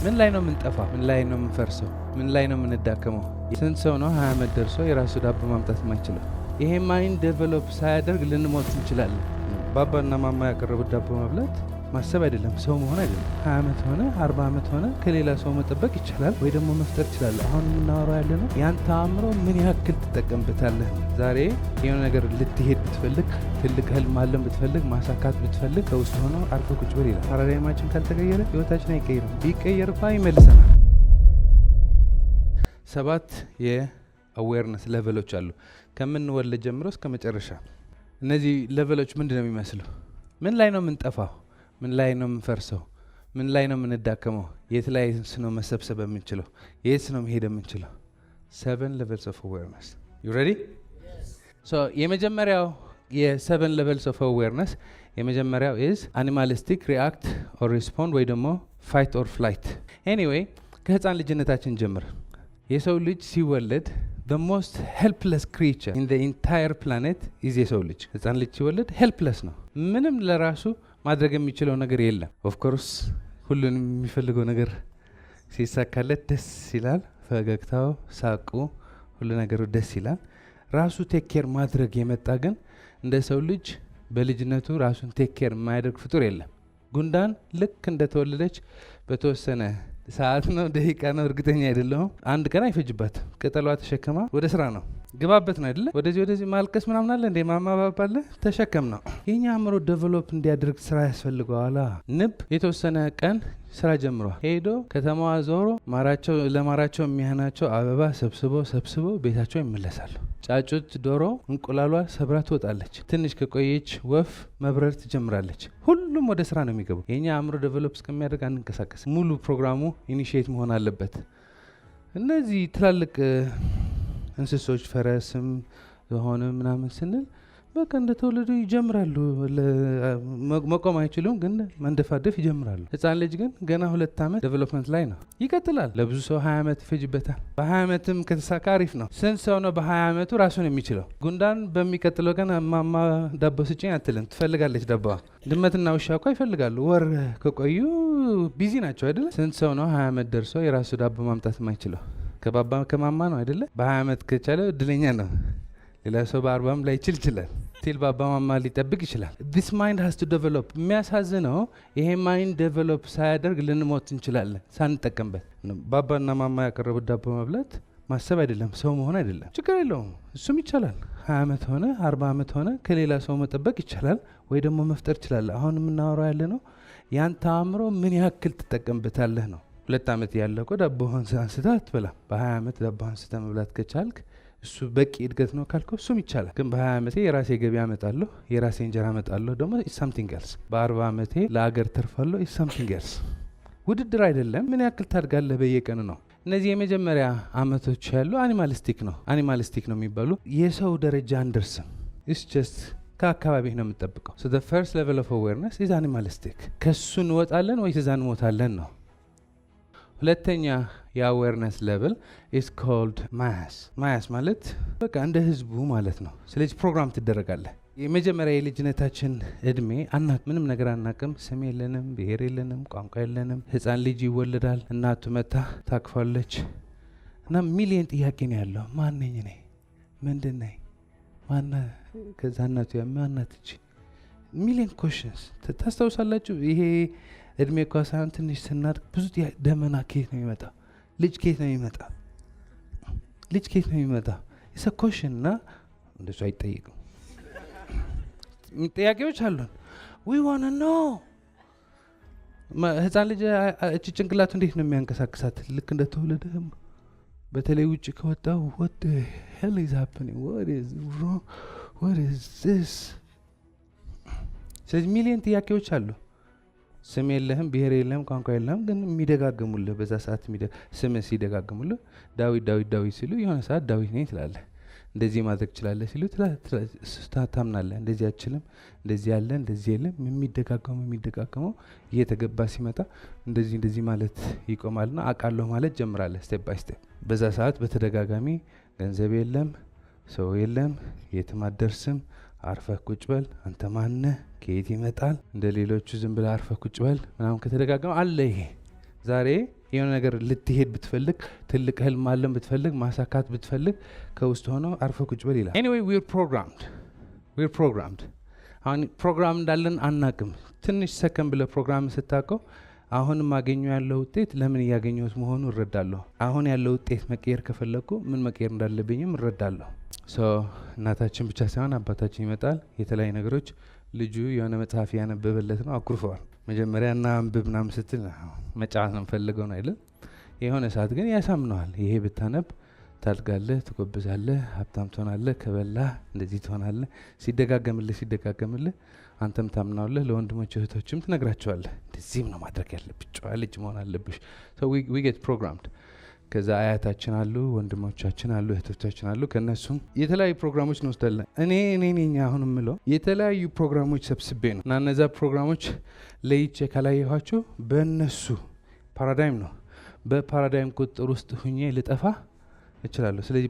ምን ላይ ነው የምንጠፋው? ምን ላይ ነው የምንፈርሰው? ምን ላይ ነው የምንዳከመው? ስንት ሰው ነው 20 ዓመት ደርሶ የራሱ ዳቦ ማምጣት የማይችለው? ይሄ ማይንድ ዴቨሎፕ ሳያደርግ ልንሞት እንችላለን። ባባና ማማ ያቀረቡት ዳቦ መብላት ማሰብ አይደለም፣ ሰው መሆን አይደለም። 20 ዓመት ሆነ 40 ዓመት ሆነ ከሌላ ሰው መጠበቅ ይቻላል ወይ ደግሞ መፍጠር ይችላል። አሁን የምናወራው ያለ ነው ያንተ አእምሮ ምን ያክል ትጠቀምበታለህ። ዛሬ የሆነ ነገር ልትሄድ ብትፈልግ፣ ትልቅ ህልም አለን ብትፈልግ፣ ማሳካት ብትፈልግ ከውስጥ ሆኖ አርፎ ቁጭ በል ይላል። ፓራዳይማችን ካልተቀየረ ህይወታችን አይቀይርም። ቢቀየር ይመልሰናል። 7 የአዌርነስ ሌቨሎች አሉ ከምንወለድ ጀምሮ እስከ መጨረሻ። እነዚህ ሌቨሎች ምንድን ነው የሚመስሉ? ምን ላይ ነው የምንጠፋው? ምን ላይ ነው የምንፈርሰው? ምን ላይ ነው የምንዳከመው? የት ላይ ነው መሰብሰብ የምንችለው? የት ነው መሄድ የምንችለው? 7 levels of awareness. You ready? Yes. So የመጀመሪያው የ7 levels of awareness የመጀመሪያው is animalistic react or respond ወይ ደግሞ fight or flight. Anyway ከህፃን ልጅነታችን ጀምር የሰው ልጅ ሲወለድ the most helpless creature in the entire planet is የሰው ልጅ። ህፃን ልጅ ሲወለድ helpless ነው። ምንም ለራሱ ማድረግ የሚችለው ነገር የለም። ኦፍ ኮርስ ሁሉንም የሚፈልገው ነገር ሲሳካለት ደስ ይላል። ፈገግታው፣ ሳቁ፣ ሁሉ ነገሩ ደስ ይላል። ራሱ ቴክ ኬር ማድረግ የመጣ ግን እንደ ሰው ልጅ በልጅነቱ ራሱን ቴክ ኬር የማያደርግ ፍጡር የለም። ጉንዳን ልክ እንደተወለደች በተወሰነ ሰዓት ነው ደቂቃ ነው እርግጠኛ አይደለሁም፣ አንድ ቀን አይፈጅባት ቅጠሏ ተሸክማ ወደ ስራ ነው ግባበት ነው አይደለ? ወደዚህ ማልቀስ ምናምን አለ እንዴ? ማማ ባባለ ተሸከም ነው። የኛ አእምሮ ዴቨሎፕ እንዲያደርግ ስራ ያስፈልገዋል። ንብ የተወሰነ ቀን ስራ ጀምሯል። ሄዶ ከተማዋ ዞሮ ለማራቸው የሚያህናቸው አበባ ሰብስቦ ቤታቸው ይመለሳሉ። ጫጩት ዶሮ እንቁላሏ ሰብራ ትወጣለች። ትንሽ ከቆየች ወፍ መብረር ትጀምራለች። ሁሉም ወደ ስራ ነው የሚገቡ። የኛ አእምሮ ዴቨሎፕ እስከሚያደርግ አንንቀሳቀስ። ሙሉ ፕሮግራሙ ኢኒሺየት መሆን አለበት። እነዚህ ትላልቅ እንስሶች ፈረስም ሆነ ምናምን ስንል በቃ እንደተወለዱ ይጀምራሉ። መቆም አይችሉም፣ ግን መንደፋደፍ ይጀምራሉ። ህፃን ልጅ ግን ገና 2 ዓመት ዴቨሎፕመንት ላይ ነው። ይቀጥላል። ለብዙ ሰው 20 ዓመት ይፈጅበታል። በ20 ዓመትም ከተሳካ አሪፍ ነው። ስንት ሰው ነው በ20 ዓመቱ ራሱን የሚችለው? ጉንዳን በሚቀጥለው ቀን ማማ ዳቦ ስጭኝ አትልም፣ ትፈልጋለች ዳቦዋ። ድመትና ውሻ እኮ ይፈልጋሉ። ወር ከቆዩ ቢዚ ናቸው አይደለ? ስንት ሰው ነው 20 ዓመት ደርሶ የራሱ ዳቦ ማምጣት የማይችለው? ከባባ ከማማ ነው አይደለ? በ20 ዓመት ከቻለ እድለኛ ነው። ሌላ ሰው በ40 ላይ ይችላል። ስቲል ባባ ማማ ሊጠብቅ ይችላል። this mind has to develop። የሚያሳዝነው ይሄ ማይንድ ዴቨሎፕ ሳያደርግ ልንሞት እንችላለን ሳንጠቀምበት። ባባና ማማ ያቀረቡት ዳቦ መብላት ማሰብ አይደለም፣ ሰው መሆን አይደለም። ችግር የለውም፣ እሱም ይቻላል። 20 ዓመት ሆነ 40 ዓመት ሆነ ከሌላ ሰው መጠበቅ ይቻላል ወይ ደግሞ መፍጠር ይችላል። አሁን የምናወራው ያለ ነው ያንተ አእምሮ ምን ያክል ትጠቀምበታለህ ነው። 2 ዓመት ያለ እኮ ዳቦ አንስተህ አትበላም። በ20 ዓመት ዳቦ አንስተህ መብላት ከቻልክ እሱ በቂ እድገት ነው ካልከው እሱም ይቻላል። ግን በ20 ዓመቴ የራሴ ገቢ አመጣለሁ፣ የራሴ እንጀራ አመጣለሁ፣ ደግሞ ኢስ ሳምቲንግ ኤልስ። በ40 ዓመቴ ለአገር ተርፋለሁ፣ ኢስ ሳምቲንግ ኤልስ። ውድድር አይደለም። ምን ያክል ታድጋለህ በየቀኑ ነው። እነዚህ የመጀመሪያ አመቶች ያሉ አኒማሊስቲክ ነው የሚባሉ የሰው ደረጃ አንደርስም። ኢስ ጀስት ከአካባቢህ ነው የምጠብቀው። so the first level of awareness is animalistic። ከሱ እንወጣለን ወይ እዛ እንሞታለን ነው። ሁለተኛ የአዌርነስ ሌቭል is called ማያስ ማለት በቃ እንደ ህዝቡ ማለት ነው። ስለዚህ ፕሮግራም ትደረጋለህ። የመጀመሪያ የልጅነታችን እድሜ ምንም ነገር አናቅም። ስም የለንም፣ ብሔር የለንም፣ ቋንቋ የለንም። ህፃን ልጅ ይወለዳል። እናቱ መታ ታቅፋለች እና ሚሊየን ጥያቄ ነው ያለው። ማነኝ እኔ? ምንድን ነኝ? ማነ? ከዛ እናቱ ማናት? ሚሊየን ኮሽንስ ታስታውሳላችሁ? ይሄ እድሜ እኳ ሳይሆን ትንሽ ስናድግ ብዙ ደመና ከየት ነው የሚመጣ? ልጅ ከየት ነው የሚመጣ? ኢትስ አ ኮሽን እና እንደሱ አይጠይቅም። ጥያቄዎች አሉን። ዊ ዋና ኖ። ህፃን ልጅ እቺ ጭንቅላቱ እንዴት ነው የሚያንቀሳቅሳት? ልክ እንደተወለደ በተለይ ውጭ ከወጣው what the hell is happening? what is wrong? what is this? ስለዚህ ሚሊየን ጥያቄዎች አሉ። ስም የለህም፣ ብሔር የለህም፣ ቋንቋ የለህም፣ ግን የሚደጋግሙልህ በዛ ሰዓት ስም ሲደጋግሙልህ ዳዊት ሲሉ የሆነ ሰዓት ዳዊት ነኝ ትላለህ። እንደዚህ ማድረግ ትችላለህ ሲሉ ታምናለህ። እንደዚህ አትችልም፣ እንደዚህ ያለ እንደዚህ የለም። የሚደጋገመው እየተገባ ሲመጣ እንደዚህ ማለት ይቆማልና አውቃለሁ ማለት ጀምራለህ ስቴፕ ባይ ስቴፕ። በዛ ሰዓት በተደጋጋሚ ገንዘብ የለም፣ ሰው የለም፣ የትም አትደርስም፣ አርፈህ ቁጭ በል፣ አንተ ማነህ፣ ከየት ይመጣል፣ እንደ ሌሎቹ ዝም ብለህ አርፈህ ቁጭ በል ምናምን ከተደጋገመ አለ። ይሄ ዛሬ የሆነ ነገር ልትሄድ ብትፈልግ ትልቅ ህልም አለን ብትፈልግ ማሳካት ብትፈልግ ከውስጥ ሆኖ አርፈ ቁጭ በል ይላል። ኤኒዌይ we're programmed አሁን ፕሮግራም እንዳለን አናቅም። ትንሽ ሰከን ብለ ፕሮግራም ስታቀው አሁን ማገኘው ያለው ውጤት ለምን ያገኘውት መሆኑ እረዳለሁ። አሁን ያለው ውጤት መቀየር ከፈለኩ ምን መቀየር እንዳለብኝም እረዳለሁ። እናታችን ብቻ ሳይሆን አባታችን ይመጣል የተለያዩ ነገሮች ልጁ የሆነ መጽሐፍ ያነበበለት ነው አኩርፈዋል። መጀመሪያ እና አንብብ ምናምን ስትል መጫወት ነው ፈልገው ነው አይደል? የሆነ ሰዓት ግን ያሳምነዋል። ይሄ ብታነብ ታድጋለህ፣ ትጎብዛለህ፣ ሀብታም ትሆናለህ፣ ከበላህ እንደዚህ ትሆናለህ። ሲደጋገምልህ አንተም ታምናለህ፣ ለወንድሞች እህቶችም ትነግራቸዋለህ። እንደዚህም ነው ማድረግ ያለብሽ፣ ጨዋ ልጅ መሆን አለብሽ። we get programmed። ከዛ አያታችን አሉ፣ ወንድሞቻችን አሉ፣ እህቶቻችን አሉ። ከነሱም የተለያዩ ፕሮግራሞች እንወስዳለን። እኔ አሁን የምለው የተለያዩ ፕሮግራሞች ሰብስቤ ነው እና እነዛ ፕሮግራሞች ለይቼ ካላየኋቸው በእነሱ ፓራዳይም ነው በፓራዳይም ቁጥር ውስጥ ሁኜ ልጠፋ እችላለሁ። ስለዚህ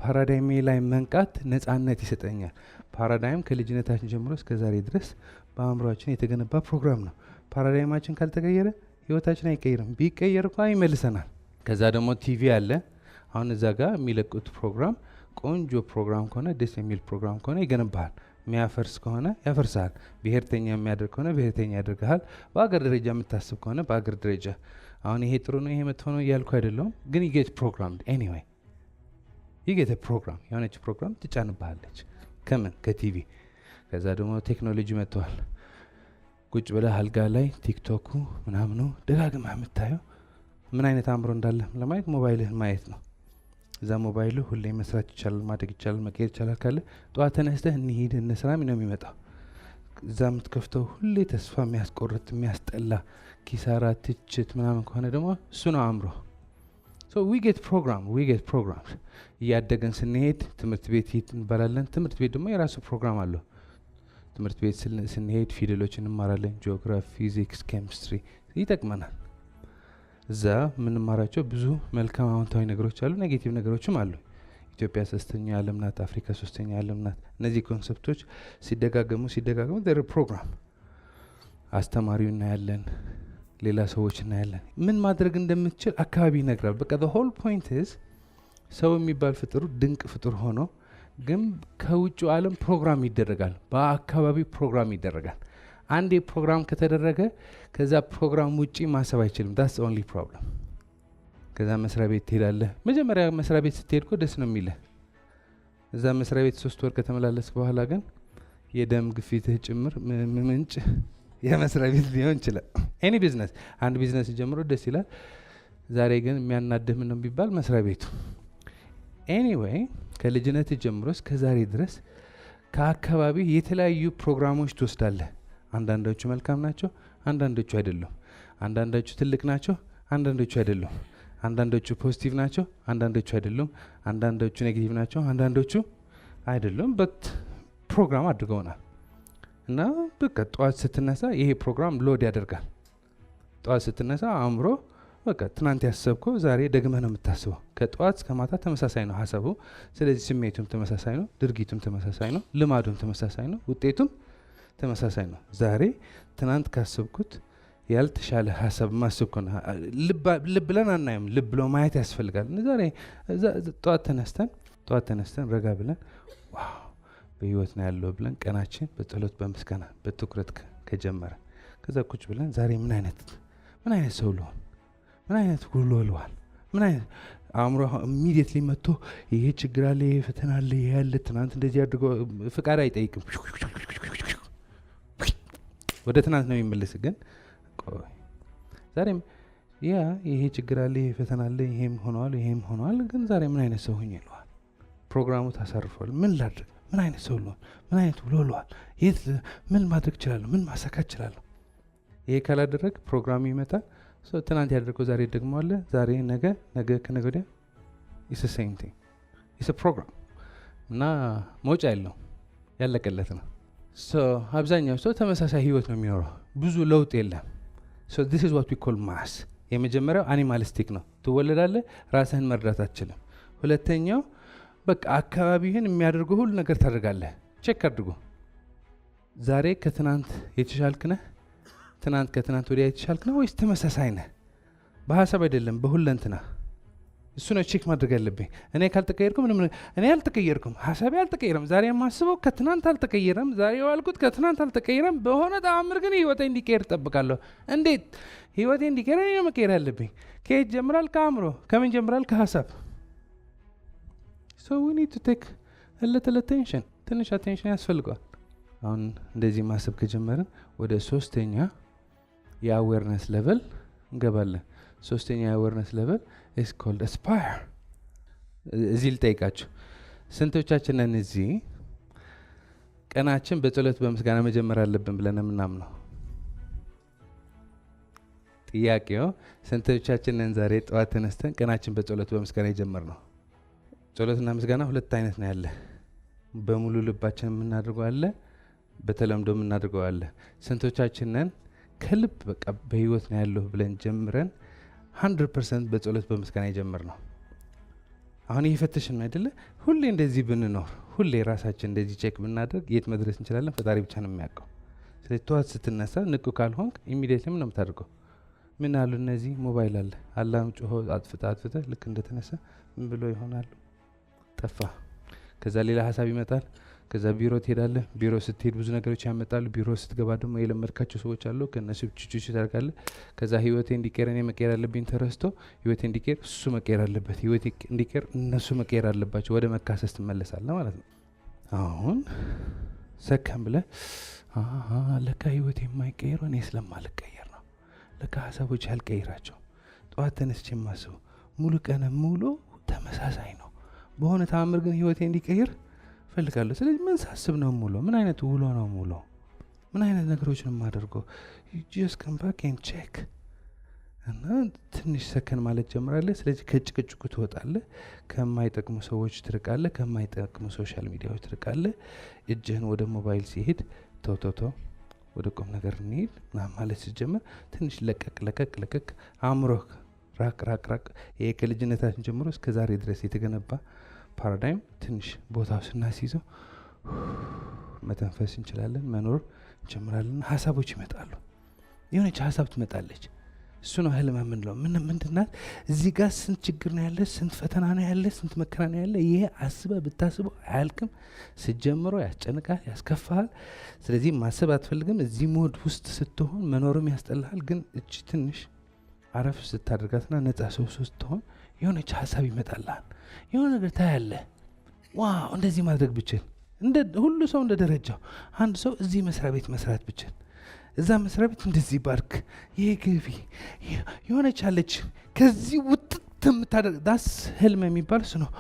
ፓራዳይሜ ላይ መንቃት ነጻነት ይሰጠኛል። ፓራዳይም ከልጅነታችን ጀምሮ እስከ ዛሬ ድረስ በአእምሮአችን የተገነባ ፕሮግራም ነው። ፓራዳይማችን ካልተቀየረ ህይወታችን አይቀየርም። ቢቀየር እንኳን ይመልሰናል። ከዛ ደግሞ ቲቪ አለ። አሁን እዛ ጋር የሚለቁት ፕሮግራም ቆንጆ ፕሮግራም ከሆነ ደስ የሚል ፕሮግራም ከሆነ ይገነባሃል። የሚያፈርስ ከሆነ ያፈርሳል። ብሔርተኛ የሚያደርግ ከሆነ ብሔርተኛ ያደርግሃል። በአገር ደረጃ የምታስብ ከሆነ በአገር ደረጃ አሁን ይሄ ጥሩ ነው ይሄ መጥፎ ነው እያልኩ አይደለም፣ ግን ይጌት ፕሮግራም ኤኒዌይ ይጌት ፕሮግራም የሆነች ፕሮግራም ትጫንብሃለች። ከምን ከቲቪ። ከዛ ደግሞ ቴክኖሎጂ መጥተዋል። ቁጭ ብለህ አልጋ ላይ ቲክቶኩ ምናምኑ ደጋግማ የምታየው ምን አይነት አእምሮ እንዳለ ለማየት ሞባይልህን ማየት ነው። እዛ ሞባይልህ ሁሌ መስራት ይቻላል፣ ማደግ ይቻላል፣ መቀየር ይቻላል ካለ ጠዋት ተነስተህ እንሂድ እንስራ ነው የሚመጣው። እዛ የምትከፍተው ሁሌ ተስፋ የሚያስቆርጥ የሚያስጠላ ኪሳራ ትችት ምናምን ከሆነ ደግሞ እሱ ነው አእምሮ። we get programs። እያደገን ስንሄድ ትምህርት ቤት እንባላለን። ትምህርት ቤት ደግሞ የራሱ ፕሮግራም አለው። ትምህርት ቤት ስንሄድ ፊደሎች እንማራለን። ጂኦግራፊ፣ ፊዚክስ፣ ኬሚስትሪ ይጠቅመናል። እዛ የምንማራቸው ብዙ መልካም አዎንታዊ ነገሮች አሉ፣ ኔጌቲቭ ነገሮችም አሉ። ኢትዮጵያ 3ኛ ዓለም ናት፣ አፍሪካ 3ኛ ዓለም ናት። እነዚህ ኮንሰፕቶች ሲደጋገሙ ፕሮግራም አስተማሪው እናያለን፣ ሌላ ሰዎች እናያለን። ምን ማድረግ እንደምትችል አካባቢ ይነግራል። በቃ the whole point is ሰው የሚባል ፍጥሩ ድንቅ ፍጡር ሆኖ ግን ከውጭ ዓለም ፕሮግራም ይደረጋል፣ በአካባቢው ፕሮግራም ይደረጋል። አንዴ ፕሮግራም ከተደረገ ከዛ ፕሮግራም ውጪ ማሰብ አይችልም። that's the only problem። ከዛ መስሪያ ቤት ትሄዳለህ። መጀመሪያ መስሪያ ቤት ስትሄድ እኮ ደስ ነው የሚልህ። እዛ መስሪያ ቤት 3 ወር ከተመላለስክ በኋላ ግን የደም ግፊትህ ጭምር ምንጭ የመስሪያ ቤት ሊሆን ይችላል። ኤኒ ቢዝነስ አንድ ቢዝነስ ጀምሮ ደስ ይላል። ዛሬ ግን የሚያናድህ ምን ነው ቢባል መስሪያ ቤቱ። ኤኒዌይ ከልጅነት ጀምሮ እስከ ዛሬ ድረስ ከአካባቢ የተለያዩ ፕሮግራሞች ትወስዳለህ። አንዳንዶቹ መልካም ናቸው፣ አንዳንዶቹ አይደሉም። አንዳንዶቹ ትልቅ ናቸው፣ አንዳንዶቹ አይደሉም። አንዳንዶቹ ፖዚቲቭ ናቸው፣ አንዳንዶቹ አይደሉም። አንዳንዶቹ ኔጌቲቭ ናቸው፣ አንዳንዶቹ አይደሉም። በት ፕሮግራም አድርገውናል እና በቃ ጠዋት ስትነሳ ይሄ ፕሮግራም ሎድ ያደርጋል። ጠዋት ስትነሳ አእምሮ በቃ ትናንት ያሰብከው ዛሬ ደግመህ ነው የምታስበው። ከጠዋት እስከ ማታ ተመሳሳይ ነው ሀሳቡ። ስለዚህ ስሜቱም ተመሳሳይ ነው፣ ድርጊቱም ተመሳሳይ ነው፣ ልማዱም ተመሳሳይ ነው፣ ውጤቱም ተመሳሳይ ነው። ዛሬ ትናንት ካሰብኩት ያልተሻለ ሀሳብ ማስብኩ ነው። ልብ ብለን አናየም፣ ልብ ብሎ ማየት ያስፈልጋል። ዛሬ ጠዋት ተነስተን ረጋ ብለን ዋው በህይወት ነው ያለው ብለን ቀናችን በጸሎት በምስጋና በትኩረት ከጀመረ ከዛ ቁጭ ብለን ዛሬ ምን አይነት ሰው ልሆን፣ ምን አይነት ውሎ ልዋል፣ ምን አይነት አእምሮ ኢሚዲየትሊ መጥቶ ይሄ ችግር አለ፣ ይሄ ፈተና አለ፣ ይሄ ያለ ትናንት እንደዚህ አድርጎ ፍቃድ አይጠይቅም። ወደ ትናንት ነው የሚመለስ። ግን ቆይ ዛሬም ይሄ ችግር አለ፣ ይሄ ፈተና አለ፣ ይሄም ሆኗል፣ ግን ዛሬ ምን አይነት ሰው ሆኜ ልዋል? ፕሮግራሙ ታሳርፏል። ምን ላድርግ? ምን አይነት ሰው ልሆን? ምን አይነት ውሎ ልዋል? ምን ማድረግ እችላለሁ? ምን ማሳካት እችላለሁ? ይሄ ካላደረግ ፕሮግራሙ ይመጣል። ትናንት ያደርገው ዛሬ ደግሞ አለ፣ ዛሬ ነገ ከነገ ወዲያ ኢስ ሴም ቲንግ ኢስ ፕሮግራም እና መውጫ ያለው ያለቀለት ነው። አብዛኛው ሰው ተመሳሳይ ህይወት ነው የሚኖረው፣ ብዙ ለውጥ የለም። this is what we call mass። የመጀመሪያው አኒማሊስቲክ ነው። ትወለዳለህ፣ ራስህን መርዳት አትችልም። ሁለተኛው በቃ አካባቢህን የሚያደርገው ሁሉ ነገር ታደርጋለህ። ቼክ አድርጎ ዛሬ ከትናንት የተሻልክ ነህ? ትናንት ከትናንት ወዲያ የተሻልክ ነህ ወይስ ተመሳሳይ ነህ? በሀሳብ አይደለም በሁለንትና። እሱ ነው ቼክ ማድረግ ያለብኝ። እኔ ካልተቀየርኩ ምንም እኔ አልተቀየርኩም፣ ሀሳቤ አልተቀየረም፣ ዛሬ የማስበው ከትናንት አልተቀየረም፣ ዛሬ የዋልኩት ከትናንት አልተቀየረም። በሆነ ተአምር ግን ህይወቴ እንዲቀየር እጠብቃለሁ። እንዴት ህይወቴ እንዲቀየር? እኔ መቀየር ያለብኝ ከየት ጀምራል? ከአእምሮ። ከምን ጀምራል? ከሀሳብ። so we need to take a little attention፣ ትንሽ አቴንሽን ያስፈልገዋል። አሁን እንደዚህ ማሰብ ከጀመርን ወደ ሶስተኛ የአዌርነስ ሌቨል እንገባለን። ሶስተኛ የአዌርነስ ሌቨል is called aspire። እዚህ ልጠይቃችሁ፣ ስንቶቻችንን እዚህ ቀናችን በጸሎት በምስጋና መጀመር አለብን ብለን የምናምነው? ጥያቄው ስንቶቻችንን ዛሬ ጠዋት ተነስተን ቀናችን በጸሎት በምስጋና የጀመርነው? ጸሎትና ምስጋና ሁለት አይነት ነው ያለ። በሙሉ ልባችን የምናደርገው አለ፣ በተለምዶ የምናደርገው አለ። ስንቶቻችንን ከልብ በቃ በህይወት ነው ያለው ብለን ጀምረን 100% በጸሎት በምስጋና የጀመርነው? አሁን ይሄ ፈተሽን ነው አይደለ? ሁሌ እንደዚህ ብንኖር፣ ሁሌ ራሳችን እንደዚህ ቼክ ብናደርግ የት መድረስ እንችላለን? ፈጣሪ ብቻ ነው የሚያውቀው። ስለዚህ ጠዋት ስትነሳ ንቁ ካልሆንክ ኢሚዲየትሊ ምን ነው የምታደርገው? ምን አሉ እነዚህ ሞባይል አለ አላም ጮሆ አጥፍተ ልክ እንደተነሳ ምን ብሎ ይሆናሉ? ጠፋ። ከዛ ሌላ ሀሳብ ይመጣል። ከዛ ቢሮ ትሄዳለህ። ቢሮ ስትሄድ ብዙ ነገሮች ያመጣሉ። ቢሮ ስትገባ ደግሞ የለመድካቸው ሰዎች አሉ። ከነሱ ቹቹ ታደርጋለህ። ከዛ ህይወቴ እንዲቀየር እኔ መቀየር አለብኝ ተረስቶ ህይወቴ እንዲቀየር እሱ መቀየር አለበት፣ ህይወቴ እንዲቀየር እነሱ መቀየር አለባቸው። ወደ መካሰስ ትመለሳለህ ማለት ነው። አሁን ሰከም ብለህ ለካ ህይወቴ የማይቀየረው እኔ ስለማልቀየር ነው። ለካ ሀሳቦች ያልቀይራቸው። ጠዋት ተነስቼ የማስበው ሙሉ ቀን ሙሉ ተመሳሳይ ነው። በሆነ ተአምር ግን ህይወቴ እንዲቀየር ፈልጋለሁ። ስለዚህ ምን ሳስብ ነው ሙሉ? ምን አይነት ውሎ ነው ሙሉ? ምን አይነት ነገሮች ነው የማደርገው? just come back and check እና ትንሽ ሰከን ማለት ጀምራለህ። ስለዚህ ከጭቅጭቁ ትወጣለህ። ከማይጠቅሙ ሰዎች ትርቃለህ። ከማይጠቅሙ ሶሻል ሚዲያዎች ትርቃለህ። እጅህን ወደ ሞባይል ሲሄድ ተው ወደ ቁም ነገር እንሂድ ማለት ሲጀምር ትንሽ ለቀቅ አእምሮህ ራቅ። ይሄ ከልጅነታችን ጀምሮ እስከ ዛሬ ድረስ የተገነባ ፓራዳይም ትንሽ ቦታው ስናስይዘው መተንፈስ እንችላለን፣ መኖር እንጀምራለን። ሀሳቦች ይመጣሉ። የሆነች ሀሳብ ትመጣለች። እሱ ነው ህልም የምንለው። ምንድናት? እዚህ ጋር ስንት ችግር ነው ያለ፣ ስንት ፈተና ነው ያለ፣ ስንት መከራ ነው ያለ። ይሄ አስበህ ብታስበው አያልቅም። ስትጀምሮ ያስጨንቃል፣ ያስከፋል። ስለዚህ ማሰብ አትፈልግም። እዚህ ሞድ ውስጥ ስትሆን መኖርም ያስጠላል። ግን እቺ ትንሽ አረፍ ስታደርጋትና ነጻ ሰው ስትሆን የሆነች ሀሳብ ይመጣልሃል። የሆነ ነገር ታያለህ። ዋው እንደዚህ ማድረግ ብችል፣ ሁሉ ሰው እንደ ደረጃው አንድ ሰው እዚህ መስሪያ ቤት መስራት ብችል፣ እዛ መስሪያ ቤት እንደዚህ ባርክ፣ ይሄ ገቢ የሆነች አለች ከዚህ ውጥት የምታደርግ ዳስ ህልም የሚባል እሱ ነው።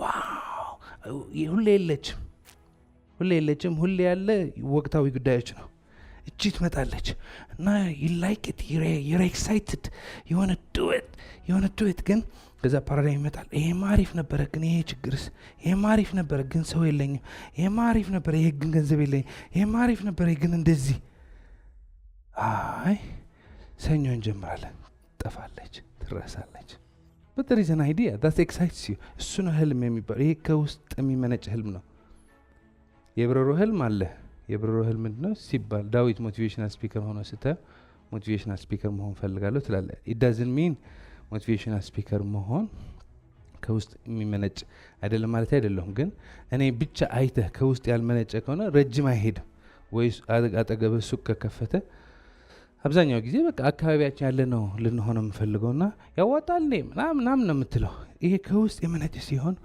ዋው ሁሌ የለችም። ሁሌ ያለ ወቅታዊ ጉዳዮች ነው። እቺ ትመጣለች እና ዩላይክት ዩር ኤክሳይትድ የሆነ ዱዌት ግን ከዛ ፓራዳይም ይመጣል። ይሄማ አሪፍ ነበረ ግን ይሄ ችግርስ፣ ይሄማ አሪፍ ነበረ ግን ሰው የለኝም፣ ይሄማ አሪፍ ነበረ ይሄ ግን ገንዘብ የለኝም፣ ይሄማ አሪፍ ነበረ ግን እንደዚህ። አይ ሰኞ እንጀምራለን፣ ጠፋለች፣ ትረሳለች። but there is an idea that excites you። እሱ ነው ህልም የሚባለው። ይሄ ከውስጥ የሚመነጭ ህልም ነው። የብረሮ ህልም አለ። የብረሮ ህልም ምንድነው ሲባል ዳዊት ሞቲቬሽናል ስፒከር ሆኖ ስታየው ሞቲቬሽናል ስፒከር መሆን ፈልጋለሁ ትላለህ። it doesn't mean ሞቲቬሽናል ስፒከር መሆን ከውስጥ የሚመነጭ አይደለም ማለት አይደለም። ግን እኔ ብቻ አይተህ ከውስጥ ያልመነጨ ከሆነ ረጅም አይሄድም። ወይስ አጠገብህ ሱቅ ከከፈተ አብዛኛው ጊዜ በቃ አካባቢያችን ያለ ነው ልንሆን የምፈልገውና ያዋጣል ምናምን ነው የምትለው። ይሄ ከውስጥ የመነጨ ሲሆን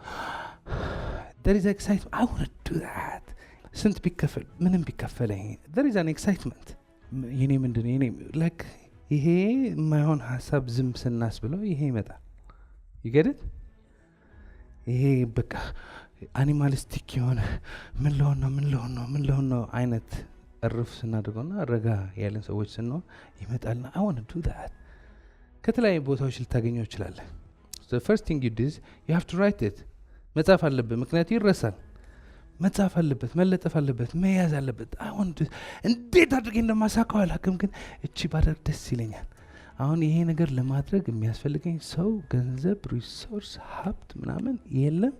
there is excitement, I want to do that። ስንት ቢከፈል ምንም ቢከፈለኝ there is an excitement። የኔ ምንድነው የኔ like ይሄ የማይሆን ሀሳብ ዝም ስናስብለው ይሄ ይመጣል። ይገድት ይሄ በቃ አኒማሊስቲክ የሆነ ምን ለሆን ነው አይነት እርፍ ስናደርገውና ረጋ ያለን ሰዎች ስንሆን ይመጣልና I want to do that። ከተለያዩ ቦታዎች ልታገኘው ይችላል። the first thing you do is you have to write it። መጻፍ አለበት፣ ምክንያቱ ይረሳል። መጻፍ አለበት፣ መለጠፍ አለበት፣ መያዝ አለበት። እንዴት አድርጌ እንደማሳካው አላውቅም፣ ግን እቺ ባደርግ ደስ ይለኛል። አሁን ይሄ ነገር ለማድረግ የሚያስፈልገኝ ሰው፣ ገንዘብ፣ ሪሶርስ፣ ሀብት ምናምን የለም፣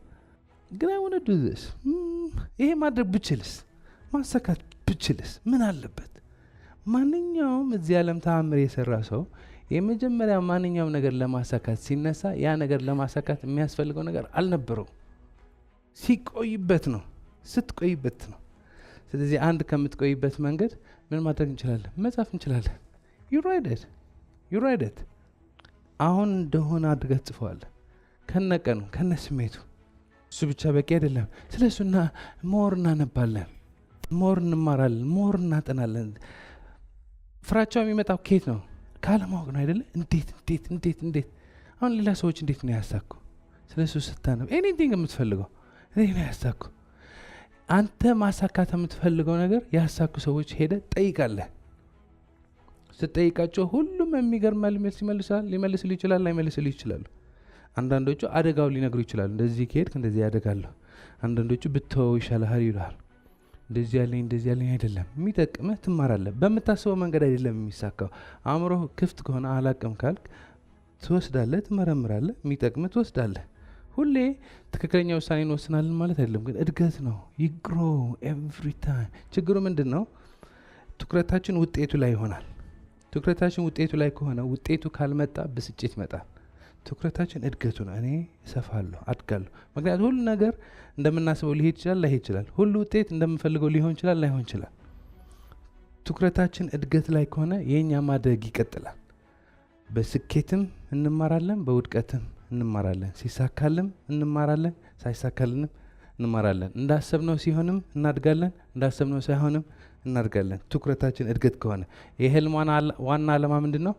ግን I want to do this። ይሄ ማድረግ ብችልስ፣ ማሳካት ብችልስ ምን አለበት? ማንኛውም እዚህ ዓለም ተአምር የሰራ ሰው የመጀመሪያ ማንኛውም ነገር ለማሳካት ሲነሳ ያ ነገር ለማሳካት የሚያስፈልገው ነገር አልነበረው፣ ሲቆይበት ነው፣ ስትቆይበት ነው። ስለዚህ አንድ ከምትቆይበት መንገድ ምን ማድረግ እንችላለን? መጻፍ እንችላለን። you write it አሁን እንደሆነ አድርገህ ጽፈዋለህ፣ ከነቀኑ ከነስሜቱ። እሱ ብቻ በቂ አይደለም። ስለሱና ሞር እናነባለን፣ ሞር እንማራለን፣ ሞር እናጠናለን። ፍራቻው የሚመጣው ከየት ነው? ካለማወቅ ነው አይደለ? እንዴት አሁን ሌላ ሰዎች እንዴት ነው ያሳኩ? ስለሱ ስታነብ ኤኒቲንግ የምትፈልገው እንዴት ነው ያሳኩ? አንተ ማሳካት የምትፈልገው ነገር ያሳኩ ሰዎች ሄደ ጠይቃለህ። ስትጠይቃቸው ሁሉም የሚገርም መልስ ይመልሳል። ሊመልስልህ ይችላል፣ ላይመልስልህ ይችላል። አንዳንዶቹ አደጋው ሊነግሩ ይችላሉ። እንደዚህ ከሄድክ እንደዚህ ያደጋለሁ። አንዳንዶቹ ብትወው ይሻልሃል ይላል። እንደዚህ ያለኝ አይደለም። የሚጠቅምህ ትማራለህ። በምታስበው መንገድ አይደለም የሚሳካው። አእምሮ ክፍት ከሆነ አላቅም ካልክ ትወስዳለህ፣ ትመረምራለህ፣ የሚጠቅምህ ትወስዳለህ። ሁሌ ትክክለኛ ውሳኔ እንወስናለን ማለት አይደለም፣ ግን እድገት ነው። ይግሮ ኤቭሪ ታይም። ችግሩ ምንድን ነው? ትኩረታችን ውጤቱ ላይ ይሆናል። ትኩረታችን ውጤቱ ላይ ከሆነ ውጤቱ ካልመጣ ብስጭት ይመጣል። ትኩረታችን እድገቱ ነው። እኔ እሰፋለሁ፣ አድጋለሁ። ምክንያቱም ሁሉ ነገር እንደምናስበው ሊሄድ ይችላል፣ ላይሄድ ይችላል። ሁሉ ውጤት እንደምፈልገው ሊሆን ይችላል፣ ላይሆን ይችላል። ትኩረታችን እድገት ላይ ከሆነ የኛ ማደግ ይቀጥላል። በስኬትም እንማራለን፣ በውድቀትም እንማራለን። ሲሳካልም እንማራለን፣ ሳይሳካልንም እንማራለን። እንዳሰብነው ሲሆንም እናድጋለን፣ እንዳሰብነው ሳይሆንም እናድጋለን። ትኩረታችን እድገት ከሆነ የህልም ዋና ዓላማ ምንድን ነው?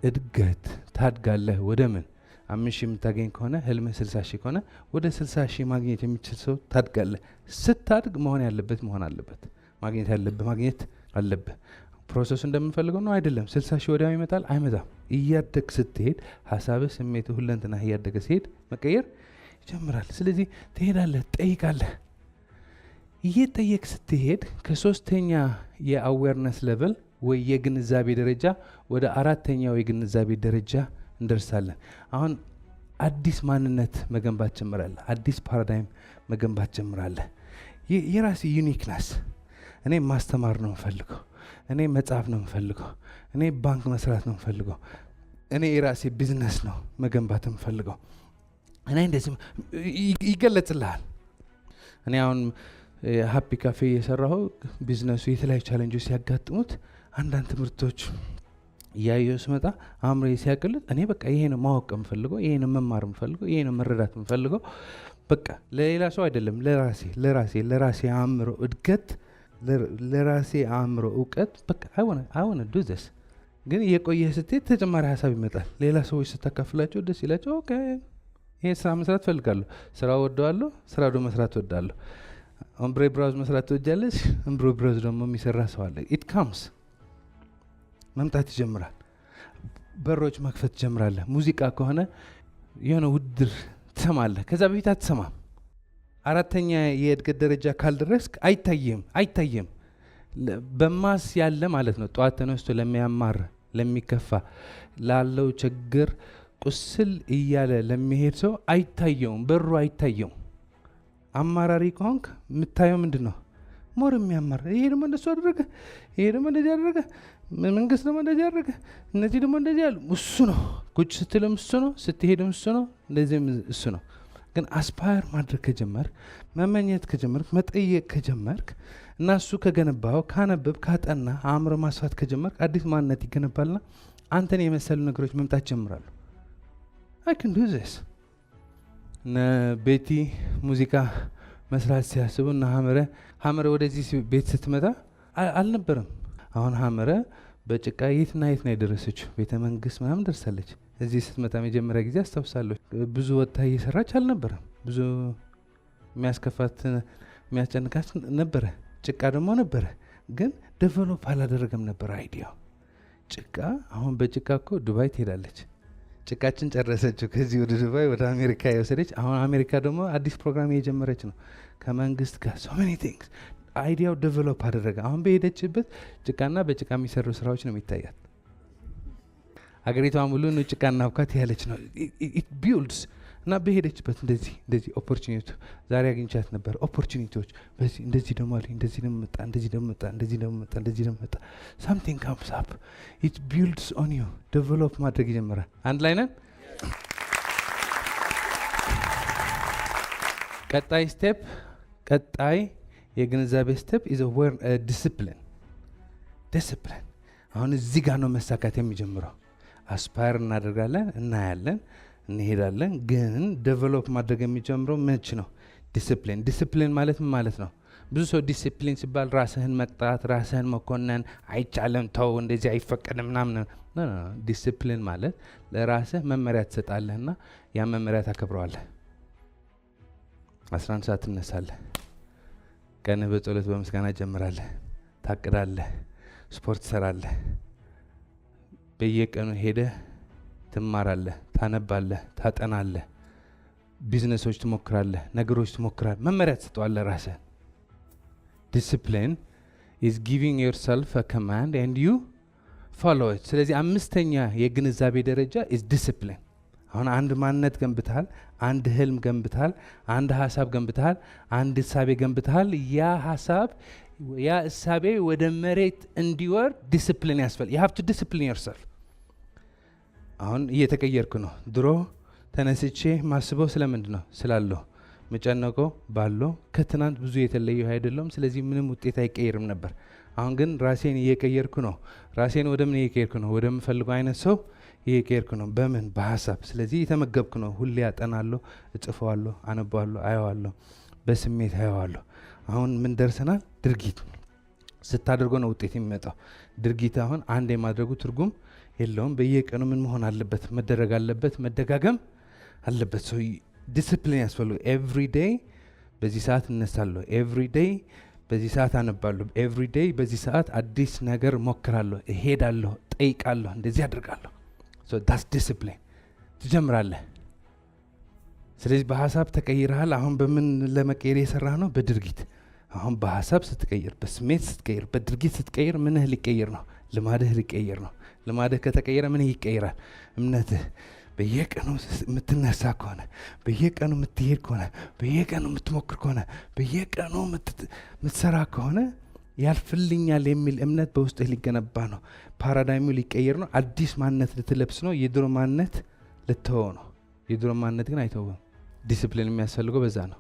እድገት። ታድጋለህ። ወደ ምን? 5,000 የምታገኝ ከሆነ ህልምህ 60,000 ከሆነ ወደ 60,000 ማግኘት የሚችል ሰው ታድጋለህ። ስታድግ መሆን ያለበት መሆን አለበት። ማግኘት ያለብህ ማግኘት አለብህ። ፕሮሰሱ እንደምንፈልገው ነው አይደለም። 60,000 ወዲያው ይመጣል አይመጣም። እያደግ ስትሄድ ሀሳብህ፣ ስሜትህ፣ ሁለንተናህ እያደገ ሲሄድ መቀየር ይጀምራል። ስለዚህ ትሄዳለህ፣ ትጠይቃለህ። እየጠየቅ ስትሄድ ከሶስተኛ የአዌርነስ ሌቨል ወይ የግንዛቤ ደረጃ ወደ አራተኛው የግንዛቤ ደረጃ እንደርሳለን። አሁን አዲስ ማንነት መገንባት ጀምራለህ። አዲስ ፓራዳይም መገንባት ጀምራለህ። የራሴ ዩኒክነስ። እኔ ማስተማር ነው የምፈልገው፣ እኔ መጻፍ ነው የምፈልገው፣ እኔ ባንክ መስራት ነው የምፈልገው፣ እኔ የራሴ ቢዝነስ ነው መገንባት የምፈልገው፣ እኔ እንደዚህ ይገለጽልሃል። እኔ አሁን ሃፒ ካፌ የሰራሁ ቢዝነሱ የተለያዩ ቻሌንጆች ሲያጋጥሙት አንዳንድ ትምህርቶች እያየሁ ስመጣ አእምሮዬ ሲያቅልጥ እኔ በቃ ይሄ ነው ማወቅ የምፈልገው፣ ይሄ ነው መማር የምፈልገው፣ ይሄ ነው መረዳት የምፈልገው። በቃ ለሌላ ሰው አይደለም፣ ለራሴ አእምሮ እድገት፣ ለራሴ አእምሮ እውቀት። በቃ አይወነ ዱ ዘስ። ግን እየቆየህ ስትሄድ ተጨማሪ ሀሳብ ይመጣል። ሌላ ሰዎች ስታካፍላቸው ደስ ይላቸው። ኦኬ ይሄ ስራ መስራት ፈልጋለሁ፣ ስራ ወደዋለሁ፣ ስራ ደግሞ መስራት ወዳለሁ። ኦምብሬ ብራውዝ መስራት ትወጃለች። ኦምብሬ ብራውዝ ደግሞ የሚሰራ ሰው አለ። ኢት ካምስ መምጣት ይጀምራል። በሮች መክፈት ትጀምራለህ። ሙዚቃ ከሆነ የሆነ ውድድር ትሰማለህ። ከዛ በፊት አትሰማም። አራተኛ የእድገት ደረጃ ካልደረስክ አይታየም። በማስ ያለ ማለት ነው። ጠዋት ተነስቶ ለሚያማር፣ ለሚከፋ፣ ላለው ችግር ቁስል እያለ ለሚሄድ ሰው አይታየውም። በሩ አይታየውም። አማራሪ ከሆንክ የምታየው ምንድን ነው? ሞር የሚያማር። ይሄ ደግሞ እንደሱ አደረገ፣ ይሄ ደግሞ እንደዚህ አደረገ፣ መንግስት ደግሞ እንደዚህ አደረገ፣ እነዚህ ደግሞ እንደዚህ ያሉ። እሱ ነው ቁጭ ስትልም እሱ ነው፣ ስትሄድም እሱ ነው፣ እንደዚህም እሱ ነው። ግን አስፓየር ማድረግ ከጀመርክ፣ መመኘት ከጀመርክ፣ መጠየቅ ከጀመርክ እና እሱ ከገነባው፣ ካነበብ፣ ካጠና፣ አእምሮ ማስፋት ከጀመርክ አዲስ ማንነት ይገነባልና አንተን የመሰሉ ነገሮች መምጣት ጀምራሉ። አይ ካን ዱ ዚስ። እነ ቤቲ ሙዚቃ መስራት ሲያስቡ እና ሀመረ ወደዚህ ቤት ስትመጣ አልነበረም። አሁን ሀመረ በጭቃ የትና የት ነው የደረሰችው? ቤተ መንግስት ምናምን ደርሳለች። እዚህ ስትመጣ መጀመሪያ ጊዜ አስታውሳለሁ። ብዙ ወጥታ እየሰራች አልነበረም። ብዙ የሚያስከፋት የሚያስጨንቃት ነበረ። ጭቃ ደግሞ ነበረ፣ ግን ዴቨሎፕ አላደረገም ነበር አይዲያው። ጭቃ አሁን በጭቃ እኮ ዱባይ ትሄዳለች። ጭቃችን ጨረሰችው። ከዚህ ወደ ዱባይ ወደ አሜሪካ የወሰደች። አሁን አሜሪካ ደግሞ አዲስ ፕሮግራም እየጀመረች ነው ከመንግስት ጋር። ሶ ሜኒ ቲንግስ አይዲያው ዴቨሎፕ አደረገ። አሁን በሄደችበት ጭቃና በጭቃ የሚሰሩ ስራዎች ነው የሚታያት። አገሪቷ ሙሉ ጭቃና አብካት ያለች ነው። ኢት ቢልድስ እና በሄደችበት እንደዚህ ኦፖርቹኒቲ ዛሬ አግኝቻት ነበር ኦፖርቹኒቲዎች በዚህ እንደዚህ ደግሞ አለኝ እንደዚህ ደግሞ መጣ እንደዚህ ደግሞ መጣ እንደዚህ ደግሞ መጣ እንደዚህ ደግሞ መጣ something comes up it builds on you develop ማድረግ ይጀምራል። አንድ ላይ ነን። ቀጣይ የግንዛቤ ስቴፕ is discipline አሁን እዚህ ጋር ነው መሳካት የሚጀምረው። አስፓየር እናደርጋለን እናያለን እንሄዳለን ግን ዴቨሎፕ ማድረግ የሚጀምረው ምንጭ ነው ዲሲፕሊን ማለት ምን ማለት ነው? ብዙ ሰው ዲሲፕሊን ሲባል ራስህን መቅጣት ራስህን መኮነን አይቻለም ተው እንደዚህ አይፈቀድም ምናምን ነው። ዲሲፕሊን ማለት ለራስህ መመሪያ ትሰጣለህና ያ መመሪያ ታከብረዋለህ። 11 ሰዓት ትነሳለህ፣ ቀንህ በጸሎት በምስጋና ጀምራለህ፣ ታቅዳለህ፣ ስፖርት ትሰራለህ፣ በየቀኑ ሄደህ ትማራለህ፣ ታነባለህ፣ ታጠናለህ፣ ቢዝነሶች ትሞክራለህ፣ ነገሮች ትሞክራለህ፣ መመሪያ ትሰጠዋለህ ራስህ። ዲሲፕሊን is giving yourself a command and you follow it። ስለዚህ አምስተኛ የግንዛቤ ደረጃ is discipline። አሁን አንድ ማንነት ገንብታል፣ አንድ ህልም ገንብታል፣ አንድ ሀሳብ ገንብታል፣ አንድ እሳቤ ገንብታል። ያ እሳቤ ወደ መሬት እንዲወርድ ዲሲፕሊን ያስፈልጋል። you have to discipline yourself። አሁን እየተቀየርኩ ነው። ድሮ ተነስቼ ማስበው ስለምንድን ነው? ስላለሁ መጨነቀው ባለው ከትናንት ብዙ የተለየው አይደለም። ስለዚህ ምንም ውጤት አይቀየርም ነበር። አሁን ግን ራሴን እየቀየርኩ ነው። ራሴን ወደ ምን እየቀየርኩ ነው? ወደ ምፈልገው አይነት ሰው እየቀየርኩ ነው። በምን? በሀሳብ። ስለዚህ እየተመገብኩ ነው። ሁሌ አጠናለሁ፣ እጽፈዋለሁ፣ አነባለሁ፣ አየዋለሁ፣ በስሜት አየዋለሁ። አሁን ምን ደርሰናል? ድርጊት ስታደርጎ ነው ውጤት የሚመጣው። ድርጊት አሁን አንድ የማድረጉ ትርጉም የለውም። በየቀኑ ምን መሆን አለበት? መደረግ አለበት፣ መደጋገም አለበት። ሶ ዲሲፕሊን ያስፈልጋል። ኤቭሪ ዴይ በዚህ ሰዓት እነሳለሁ፣ ኤቭሪ ዴይ በዚህ ሰዓት አነባለሁ፣ ኤቭሪ ዴይ በዚህ ሰዓት አዲስ ነገር ሞክራለሁ፣ እሄዳለሁ፣ ጠይቃለሁ፣ እንደዚህ አድርጋለሁ። ሶ ዳስ ዲሲፕሊን ትጀምራለህ። ስለዚህ በሀሳብ ተቀይረሃል። አሁን በምን ለመቀየር የሰራህ ነው? በድርጊት። አሁን በሀሳብ ስትቀይር፣ በስሜት ስትቀይር፣ በድርጊት ስትቀይር ምንህ ሊቀየር ነው? ልማድህ ሊቀየር ነው። ልማድህ ከተቀየረ ምንህ ይቀየራል? እምነትህ። በየቀኑ የምትነሳ ከሆነ፣ በየቀኑ የምትሄድ ከሆነ፣ በየቀኑ የምትሞክር ከሆነ፣ በየቀኑ የምትሰራ ከሆነ ያልፍልኛል የሚል እምነት በውስጥህ ሊገነባ ነው። ፓራዳይሙ ሊቀየር ነው። አዲስ ማንነት ልትለብስ ነው። የድሮ ማንነት ልትተወው ነው። የድሮ ማንነት ግን አይተውም። ዲሲፕሊን የሚያስፈልገው በዛ ነው።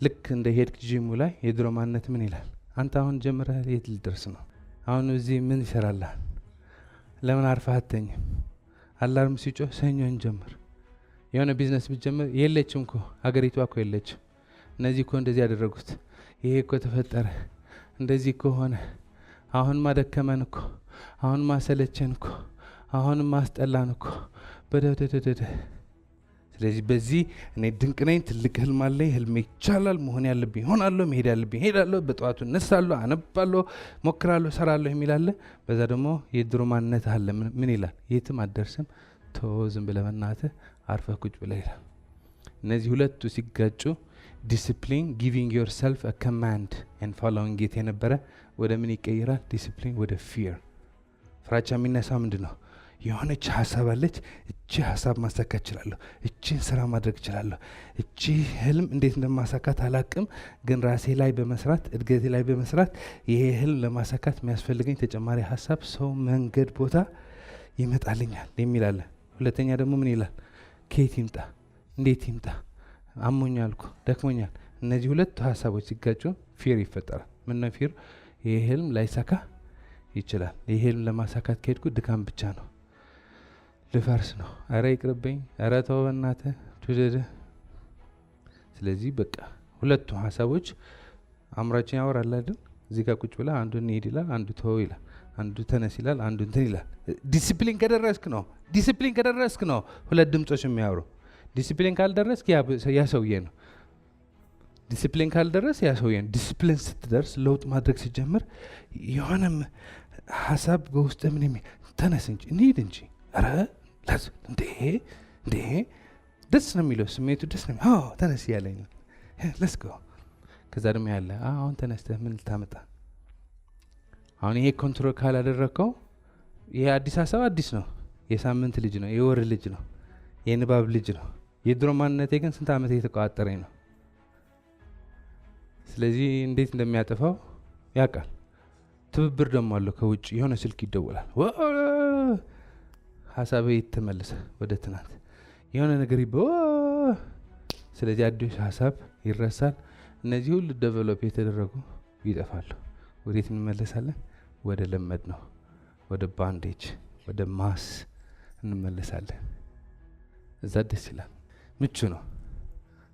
ልክ እንደ ሄድክ ጂሙ ላይ የድሮ ማንነት ምን ይላል? አንተ አሁን ጀምረህ የት ልደርስ ነው? አሁን እዚህ ምን ይሰራልሃል? ለምን አርፈህ አትተኝም? አላርም ሲጮህ ሰኞን ጀምር። የሆነ ቢዝነስ ብትጀምር የለችም እኮ ሀገሪቷ እኮ የለችም። እነዚህ እኮ እንደዚህ ያደረጉት፣ ይሄ እኮ ተፈጠረ፣ እንደዚህ እኮ ሆነ፣ አሁን ማደከመን እኮ፣ አሁን ማሰለቸን እኮ፣ አሁን ማስጠላን እኮ በደደደደ። ስለዚህ በዚህ እኔ ድንቅ ነኝ፣ ትልቅ ህልም አለኝ፣ ህልሜ ይቻላል፣ መሆን ያለብኝ ሆናለሁ፣ መሄድ ያለብኝ ሄዳለሁ፣ በጠዋቱ እነሳለሁ፣ አነባለሁ፣ ሞክራለሁ፣ ሰራለሁ የሚል አለ። በዛ ደግሞ የድሮ ማንነት አለ። ምን ይላል? የትም አትደርስም፣ ተወው፣ ዝም ብለህ በእናትህ አርፈህ ቁጭ ብለህ ይላል። እነዚህ ሁለቱ ሲጋጩ ዲሲፕሊን ጊቪንግ ዮርሰልፍ አ ኮማንድ ኤንድ ፎሎዊንግ ኢት የነበረ ወደ ምን ይቀይራል? ዲሲፕሊን ወደ ፊር። ፍራቻ የሚነሳ ምንድን ነው? የሆነች ሀሳብ አለች፣ እቺ ሀሳብ ማሳካት እችላለሁ፣ እቺን ስራ ማድረግ እችላለሁ፣ እቺ ህልም እንዴት እንደማሳካት አላቅም፣ ግን ራሴ ላይ በመስራት እድገቴ ላይ በመስራት ይሄ ህልም ለማሳካት የሚያስፈልገኝ ተጨማሪ ሀሳብ፣ ሰው፣ መንገድ፣ ቦታ ይመጣልኛል የሚል አለ። ሁለተኛ ደግሞ ምን ይላል? ከየት ይምጣ? እንዴት ይምጣ? አሞኛል እኮ ደክሞኛል። እነዚህ ሁለቱ ሀሳቦች ሲጋጩ ፊር ይፈጠራል። ምነው ፊር? ይሄ ህልም ላይሳካ ይችላል። ይሄ ህልም ለማሳካት ከሄድኩ ድካም ብቻ ነው፣ ልፈርስ ነው፣ አረ ይቅርብኝ፣ አረ ተው በእናትህ ትውደድ። ስለዚህ በቃ ሁለቱ ሀሳቦች አእምሯችን ያወራል አይደል? እዚህ ጋር ቁጭ ብላ አንዱ እንሂድ ይላል፣ አንዱ ተው ይላል፣ አንዱ ተነስ ይላል፣ አንዱ እንትን ይላል። ዲሲፕሊን ከደረስክ ነው ሁለት ድምጾች የሚያወሩ። ዲሲፕሊን ካልደረስክ ያ ሰውዬ ነው። ዲሲፕሊን ካልደረስ ያ ሰውዬ ነው። ዲሲፕሊን ስትደርስ ለውጥ ማድረግ ሲጀምር የሆነም ሀሳብ በውስጥ ምን ተነስ እንጂ እንሂድ እንጂ አረ እንዴ ደስ ነው የሚለው ስሜቱ፣ ደስ ነው ተነስ ያለኝ ለስ ጎ። ከዛ ደግሞ ያለ አሁን ተነስተህ ምን ልታመጣ? አሁን ይሄ ኮንትሮል ካላደረግከው ይሄ አዲስ ሀሳብ አዲስ ነው፣ የሳምንት ልጅ ነው፣ የወር ልጅ ነው፣ የንባብ ልጅ ነው። የድሮ ማንነቴ ግን ስንት ዓመት የተቋጠረኝ ነው። ስለዚህ እንዴት እንደሚያጠፋው ያውቃል። ትብብር ደግሞ አለው ከውጭ የሆነ ስልክ ይደወላል፣ ሀሳቤ ተመለሰ ወደ ትናንት የሆነ ነገር ስለዚህ አዲስ ሀሳብ ይረሳል። እነዚህ ሁሉ ዴቨሎፕ የተደረጉ ይጠፋሉ። ወዴት እንመለሳለን? ወደ ለመድ ነው፣ ወደ ባንዴጅ፣ ወደ ማስ እንመለሳለን። እዛ ደስ ይላል፣ ምቹ ነው፣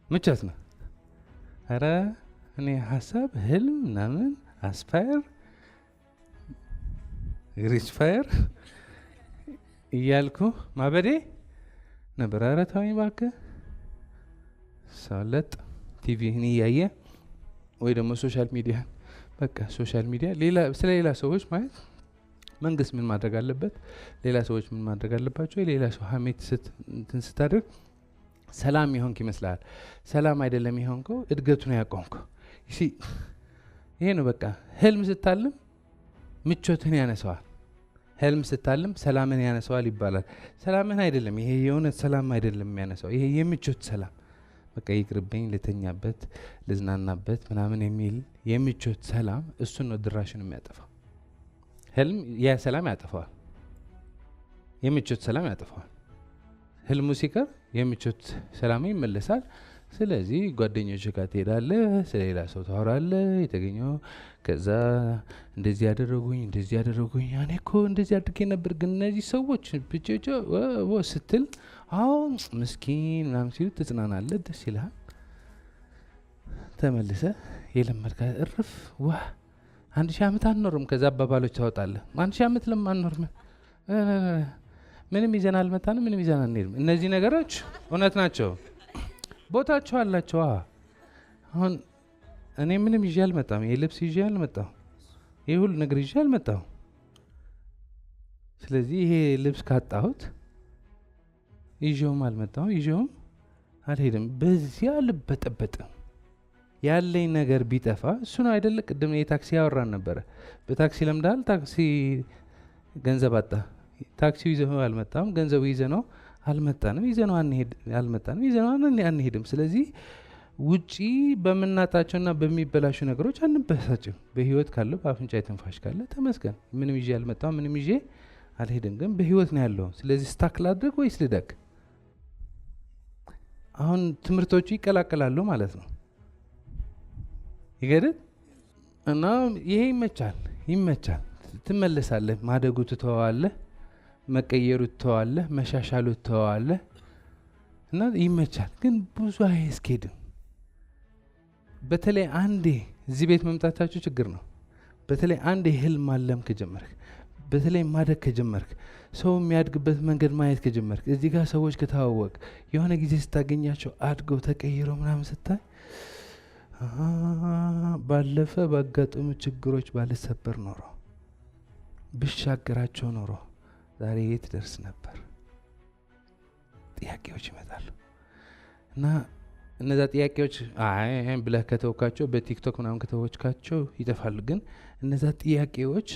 ምቻት ነው። አረ እኔ ሀሳብ ህልም ምናምን አስፓየር ሪች ፋየር እያልኩ ማበዴ ነበር። አረ ተወኝ እባክህ። ሰለጥ ቲቪህን እያየ ወይ ደግሞ ሶሻል ሚዲያ በቃ ሶሻል ሚዲያ ስለ ሌላ ሰዎች ማለት መንግስት ምን ማድረግ አለበት፣ ሌላ ሰዎች ምን ማድረግ አለባቸው፣ የሌላ ሰው ሀሜት እንትን ስታደርግ ሰላም ይሆንክ ይመስላል። ሰላም አይደለም ይሆንከው፣ እድገቱን ያቆምከው። ይሄ ነው በቃ። ህልም ስታልም ምቾትን ያነሰዋል። ህልም ስታልም ሰላምን ያነሰዋል ይባላል። ሰላምን አይደለም ይሄ የእውነት ሰላም አይደለም የሚያነሳው፣ ይሄ የምቾት ሰላም በቃ ይቅርብኝ፣ ልተኛበት፣ ልዝናናበት ምናምን የሚል የምቾት ሰላም፣ እሱን ነው ድራሽን የሚያጠፋው። ህልም ያ ሰላም ያጠፋዋል፣ የምቾት ሰላም ያጠፋዋል። ህልሙ ሲቀር የምቾት ሰላም ይመለሳል። ስለዚህ ጓደኞች ጋር ትሄዳለህ፣ ስለሌላ ሰው ታወራለህ፣ የተገኘው ከዛ እንደዚህ ያደረጉኝ እኔ እኮ እንደዚህ አድርጌ ነበር፣ ግን እነዚህ ሰዎች ብቻ ስትል አዎ ምስኪን ምናምን ሲሉ ትጽናናለህ፣ ደስ ይልሃል። ተመልሰ የለመድካ እርፍ 1000 ዓመት አንኖርም። ከዛ አባባሎች ታወጣለህ። 1000 ዓመት ለምን አንኖርም? ምንም ይዘን አልመጣንም፣ ምንም ይዘን አንሄድም። እነዚህ ነገሮች እውነት ናቸው፣ ቦታቸው አላቸው። አሁን እኔ ምንም ይዤ አልመጣም፣ ይሄ ልብስ ይዤ አልመጣሁ፣ ይሄ ሁሉ ነገር ይዤ አልመጣሁ። ስለዚህ ይሄ ልብስ ካጣሁት ይዤውም አልመጣሁ፣ ይዤውም አልሄድም። በዚያ አልበጠበጥም። ያለኝ ነገር ቢጠፋ እሱ ነው አይደለ? ቅድም የታክሲ ያወራን ነበረ። በታክሲ ለምዳል፣ ታክሲ ገንዘብ አጣ፣ ታክሲው ይዘው አልመጣም፣ ገንዘቡ ይዘነው አልመጣንም፣ ይዘነው አልመጣንም፣ ይዘነው አንሄድም። ስለዚህ ውጪ በምናጣቸውና በሚበላሹ ነገሮች አንበሳጭም። በህይወት ካለው በአፍንጫ ትንፋሽ ካለ ተመስገን። ምንም ይዤ አልመጣም፣ ምንም ይዤ አልሄድም፣ ግን በህይወት ነው ያለው። ስለዚህ ስታክ ላድርግ ወይስ ልደግ? አሁን ትምህርቶቹ ይቀላቀላሉ ማለት ነው። ይገድል እና ይሄ ይመቻል። ትመለሳለህ፣ ማደጉ ትተዋለህ፣ መቀየሩ ትተዋለህ፣ መሻሻሉ ትተዋለህ እና ይመቻል። ግን ብዙ አያስኬድም። በተለይ አንዴ እዚህ ቤት መምጣታችሁ ችግር ነው። በተለይ አንዴ ህልም ማለም ከጀመርክ፣ በተለይ ማደግ ከጀመርክ፣ ሰው የሚያድግበት መንገድ ማየት ከጀመርክ፣ እዚህ ጋር ሰዎች ከተዋወቅ የሆነ ጊዜ ስታገኛቸው አድገው ተቀይረው ምናምን ስታይ ባለፈ ባጋጠሙ ችግሮች ባልሰበር ኖሮ ብሻገራቸው ኖሮ ዛሬ የት ደርስ ነበር? ጥያቄዎች ይመጣሉ እና እነዛ ጥያቄዎች ብለህ ከተወካቸው በቲክቶክ ምናምን ከተወካቸው ይጠፋሉ። ግን እነዛ ጥያቄዎች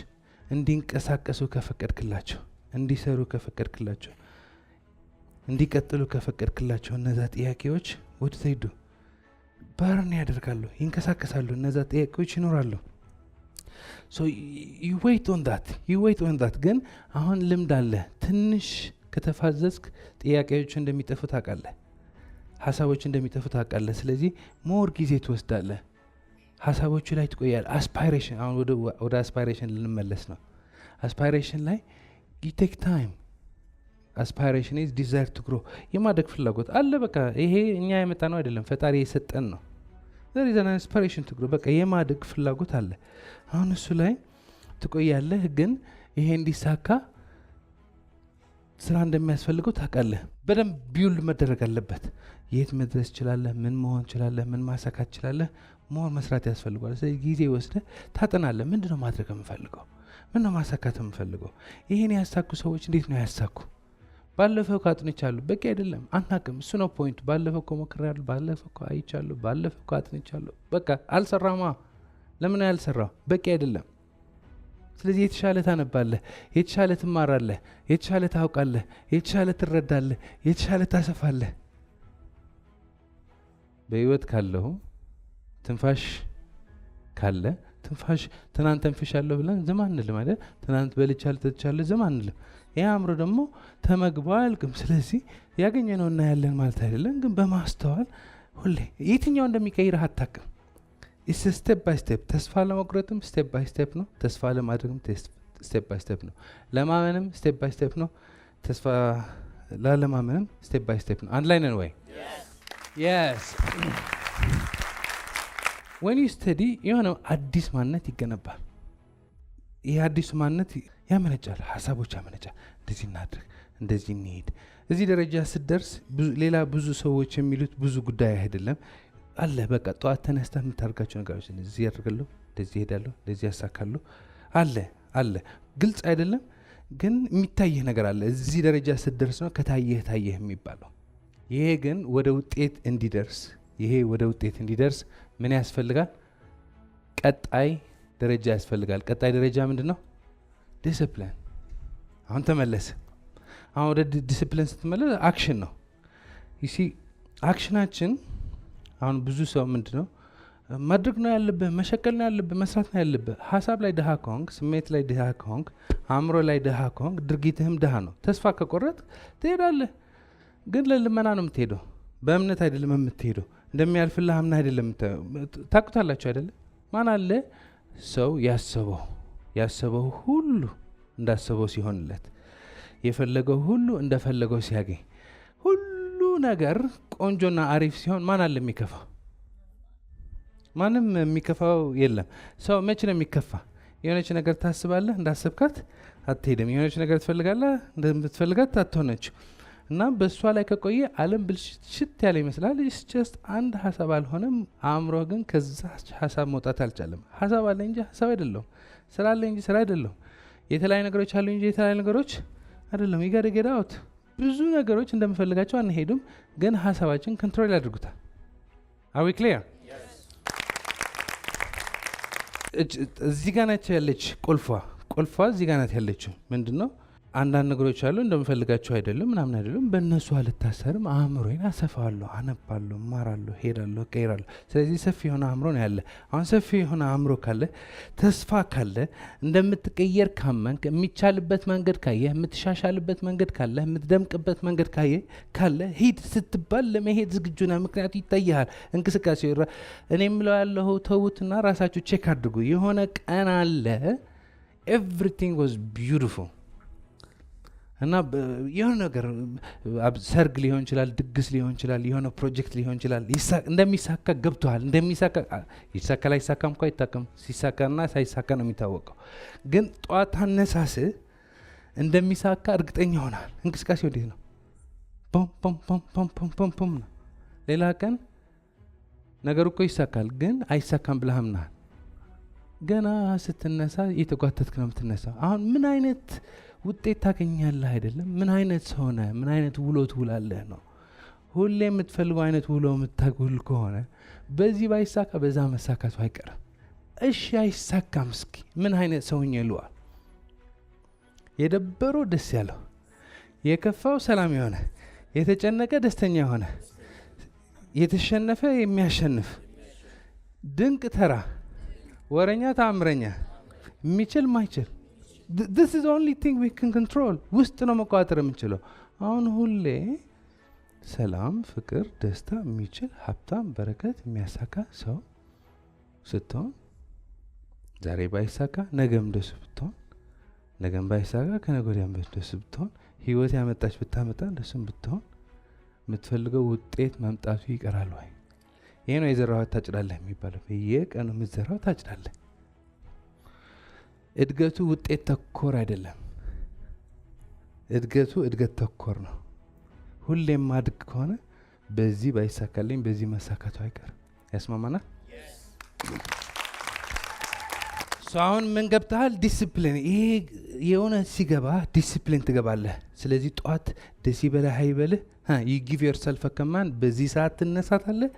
እንዲንቀሳቀሱ ከፈቀድክላቸው፣ እንዲሰሩ ከፈቀድክላቸው፣ እንዲቀጥሉ ከፈቀድክላቸው እነዛ ጥያቄዎች ወደ ተሄዱ ባርን ያደርጋሉ፣ ይንቀሳቀሳሉ። እነዛ ጥያቄዎች ይኖራሉ። so you wait on that ግን አሁን ልምድ አለ። ትንሽ ከተፋዘዝክ ጥያቄዎች እንደሚጠፉ ታውቃለህ፣ ሀሳቦች እንደሚጠፉ ታውቃለህ። ስለዚህ ሞር ጊዜ ትወስዳለህ፣ ሀሳቦቹ ላይ ትቆያለህ። አስፓይሬሽን፣ አሁን ወደ አስፓይሬሽን ልንመለስ ነው። አስፓይሬሽን ላይ you take time። አስፓይሬሽን is desire to grow፣ የማደግ ፍላጎት አለ። በቃ ይሄ እኛ የመጣ ነው አይደለም፣ ፈጣሪ የሰጠን ነው። there is an aspiration to grow፣ በቃ የማደግ ፍላጎት አለ። አሁን እሱ ላይ ትቆያለህ። ግን ይሄ እንዲሳካ ስራ እንደሚያስፈልገው ታውቃለህ። በደንብ ቢውል መደረግ አለበት። የት መድረስ ይችላለህ? ምን መሆን ይችላለህ? ምን ማሳካት ይችላለህ? ሞር መስራት ያስፈልጋል። ስለዚህ ጊዜ ወስደህ ታጠናለህ። ምንድነው ማድረግ የምፈልገው? ምንድነው ማሳካት የምፈልገው? ይሄን ያሳኩ ሰዎች እንዴት ነው ያሳኩ? ባለፈው ካጥንቻለሁ፣ በቂ አይደለም፣ አናቅም። እሱ ነው ፖይንቱ። ባለፈው እኮ ሞክሬያለሁ፣ ባለፈው እኮ አይቻለሁ፣ ባለፈው እኮ አጥንቻለሁ። በቃ አልሰራማ። ለምን ያልሰራው? በቂ አይደለም። ስለዚህ የተሻለ ታነባለህ፣ የተሻለ ትማራለህ፣ የተሻለ ታውቃለህ፣ የተሻለ ትረዳለህ፣ የተሻለ ታሰፋለህ። በህይወት ካለሁ ትንፋሽ ካለ ትንፋሽ ትናንት ተንፍሻለሁ ብለን ዝም አንልም አይደል? ትናንት በልቻለሁ ጠጥቻለሁ ዝም አንልም። ይህ አእምሮ ደግሞ ተመግቦ አያልቅም። ስለዚህ ያገኘነው እናያለን ማለት አይደለም፣ ግን በማስተዋል ሁሌ የትኛው እንደሚቀይርህ አታውቅም። ኢስ ስቴፕ ባይ ስቴፕ። ተስፋ ለመቁረጥም ስቴፕ ባይ ስቴፕ ነው። ተስፋ ለማድረግም ስቴፕ ባይ ስቴፕ ነው። ለማመንም ስቴፕ ባይ ስቴፕ ነው። ተስፋ ላለማመንም ስቴፕ ባይ ስቴፕ ነው። አንድ ላይ ነን ወይ? የስ ወን ዩ ስተዲ የሆነ አዲስ ማንነት ይገነባል። ይህ አዲሱ ማንነት ያመነጫል፣ ሀሳቦች ያመነጫል። እንደዚህ እናድርግ፣ እንደዚህ እንሄድ። እዚህ ደረጃ ስትደርስ ሌላ ብዙ ሰዎች የሚሉት ብዙ ጉዳይ አይደለም አለ። በቃ ጠዋት ተነስተህ የምታደርጋቸው ነገሮች እንደዚህ ያደርጋለሁ፣ እንደዚህ ሄዳለሁ፣ እንደዚህ ያሳካለሁ አለ። ግልጽ አይደለም ግን የሚታየህ ነገር አለ። እዚህ ደረጃ ስትደርስ ነው ከታየህ ታየህ የሚባለው። ይሄ ግን ወደ ውጤት እንዲደርስ ምን ያስፈልጋል? ቀጣይ ደረጃ ያስፈልጋል። ቀጣይ ደረጃ ምንድን ነው? ዲስፕሊን። አሁን ተመለሰ። አሁን ወደ ዲስፕሊን ስትመለስ አክሽን ነው። ይሲ አክሽናችን አሁን ብዙ ሰው ምንድን ነው ማድረግ ነው ያለብህ፣ መሸቀል ነው ያለብህ፣ መስራት ነው ያለብህ። ሀሳብ ላይ ድሃ ከሆንክ፣ ስሜት ላይ ድሃ ከሆንክ፣ አእምሮ ላይ ድሃ ከሆንክ ድርጊትህም ድሃ ነው። ተስፋ ከቆረጥ ትሄዳለህ። ግን ለልመና ነው የምትሄደው፣ በእምነት አይደለም የምትሄደው። እንደሚያልፍልህ አምና አይደለም። ታውቁታላችሁ አይደለም? ማን አለ ሰው ያሰበው ሁሉ እንዳሰበው ሲሆንለት፣ የፈለገው ሁሉ እንደፈለገው ሲያገኝ፣ ሁሉ ነገር ቆንጆና አሪፍ ሲሆን ማን አለ የሚከፋው? ማንም የሚከፋው የለም። ሰው መቼ ነው የሚከፋ? የሆነች ነገር ታስባለህ፣ እንዳሰብካት አትሄድም። የሆነች ነገር ትፈልጋለህ፣ እንደምትፈልጋት አትሆነች እና በእሷ ላይ ከቆየ ዓለም ብልሽት ያለ ይመስላል። ጀስት አንድ ሀሳብ አልሆነም። አእምሮ ግን ከዛ ሀሳብ መውጣት አልቻለም። ሀሳብ አለ እንጂ ሀሳብ አይደለም። ስራ አለ እንጂ ስራ አይደለም። የተለያዩ ነገሮች አሉ እንጂ የተለያዩ ነገሮች አይደለም። ይጋደገዳውት ብዙ ነገሮች እንደምፈልጋቸው አንሄዱም፣ ግን ሀሳባችን ኮንትሮል ያድርጉታል። አር ዊ ክሊር? እዚህ ጋር ናቸው ያለች ቁልፏ እዚህ ጋር ናት ያለችው። ምንድን ነው? አንዳንድ ነገሮች አሉ እንደምፈልጋቸው አይደለም ምናምን አይደለም። በእነሱ አልታሰርም። አእምሮዬን አሰፋለሁ፣ አነባለሁ፣ እማራለሁ፣ ሄዳለሁ፣ እቀይራለሁ። ስለዚህ ሰፊ የሆነ አእምሮ ነው ያለ። አሁን ሰፊ የሆነ አእምሮ ካለ፣ ተስፋ ካለ፣ እንደምትቀየር ካመንክ፣ የሚቻልበት መንገድ ካየ፣ የምትሻሻልበት መንገድ ካለ፣ የምትደምቅበት መንገድ ካለ ሂድ ስትባል ለመሄድ ዝግጁ ነህ። ምክንያቱ ይታይሃል። እንቅስቃሴ እኔ የምለው ያለሁ ተዉትና ራሳችሁ ቼክ አድርጉ። የሆነ ቀን አለ ኤቭሪቲንግ ዋዝ ቢዩቲፉል እና የሆነ ነገር ሰርግ ሊሆን ይችላል፣ ድግስ ሊሆን ይችላል፣ የሆነ ፕሮጀክት ሊሆን ይችላል። እንደሚሳካ ገብቶሃል። ይሳካ ላይሳካም እንኳ አይታወቅም። ሲሳካና ሳይሳካ ነው የሚታወቀው። ግን ጠዋት አነሳስህ እንደሚሳካ እርግጠኛ ሆናል። እንቅስቃሴ ወዴት ነው? ፖም ነው። ሌላ ቀን ነገሩ እኮ ይሳካል፣ ግን አይሳካም ብለህ አምነሃል። ገና ስትነሳ እየተጓተትክ ነው የምትነሳው። አሁን ምን አይነት ውጤት ታገኛለህ አይደለም፣ ምን አይነት ሰው ነህ፣ ምን አይነት ውሎ ትውላለህ ነው። ሁሌ የምትፈልገው አይነት ውሎ የምታውል ከሆነ በዚህ ባይሳካ በዛ መሳካቱ አይቀርም። እሺ አይሳካም፣ እስኪ ምን አይነት ሰውኝ ይለዋል። የደበረው ደስ ያለው፣ የከፋው ሰላም የሆነ፣ የተጨነቀ ደስተኛ የሆነ፣ የተሸነፈ የሚያሸንፍ፣ ድንቅ ተራ፣ ወረኛ ተአምረኛ፣ የሚችል ማይችል this is the only thing we can control። ውስጥ ነው መቆጣጠር የምንችለው። አሁን ሁሌ ሰላም፣ ፍቅር፣ ደስታ የሚችል ሀብታም፣ በረከት የሚያሳካ ሰው ስትሆን ዛሬ ባይሳካ ነገም ደስ ብትሆን፣ ነገም ባይሳካ ከነገ ወዲያም ደስ ብትሆን፣ ህይወት ያመጣች ብታመጣ ደስም ብትሆን የምትፈልገው ውጤት መምጣቱ ይቀራል ወይ? ይሄ ነው የዘራኸው ታጭዳለህ የሚባለው። በየቀኑ የምትዘራው ታጭዳለህ። እድገቱ ውጤት ተኮር አይደለም። እድገቱ እድገት ተኮር ነው። ሁሌም ማድግ ከሆነ በዚህ ባይሳካልኝ በዚህ መሳካቱ አይቀርም። ያስማማናል? አሁን ምን ገብተሃል? ዲሲፕሊን። ይሄ የሆነ ሲገባ ዲሲፕሊን ትገባለህ። ስለዚህ ጠዋት ደስ ይበልህ አይበልህ you give yourself a command። በዚህ ሰዓት ትነሳታለህ፣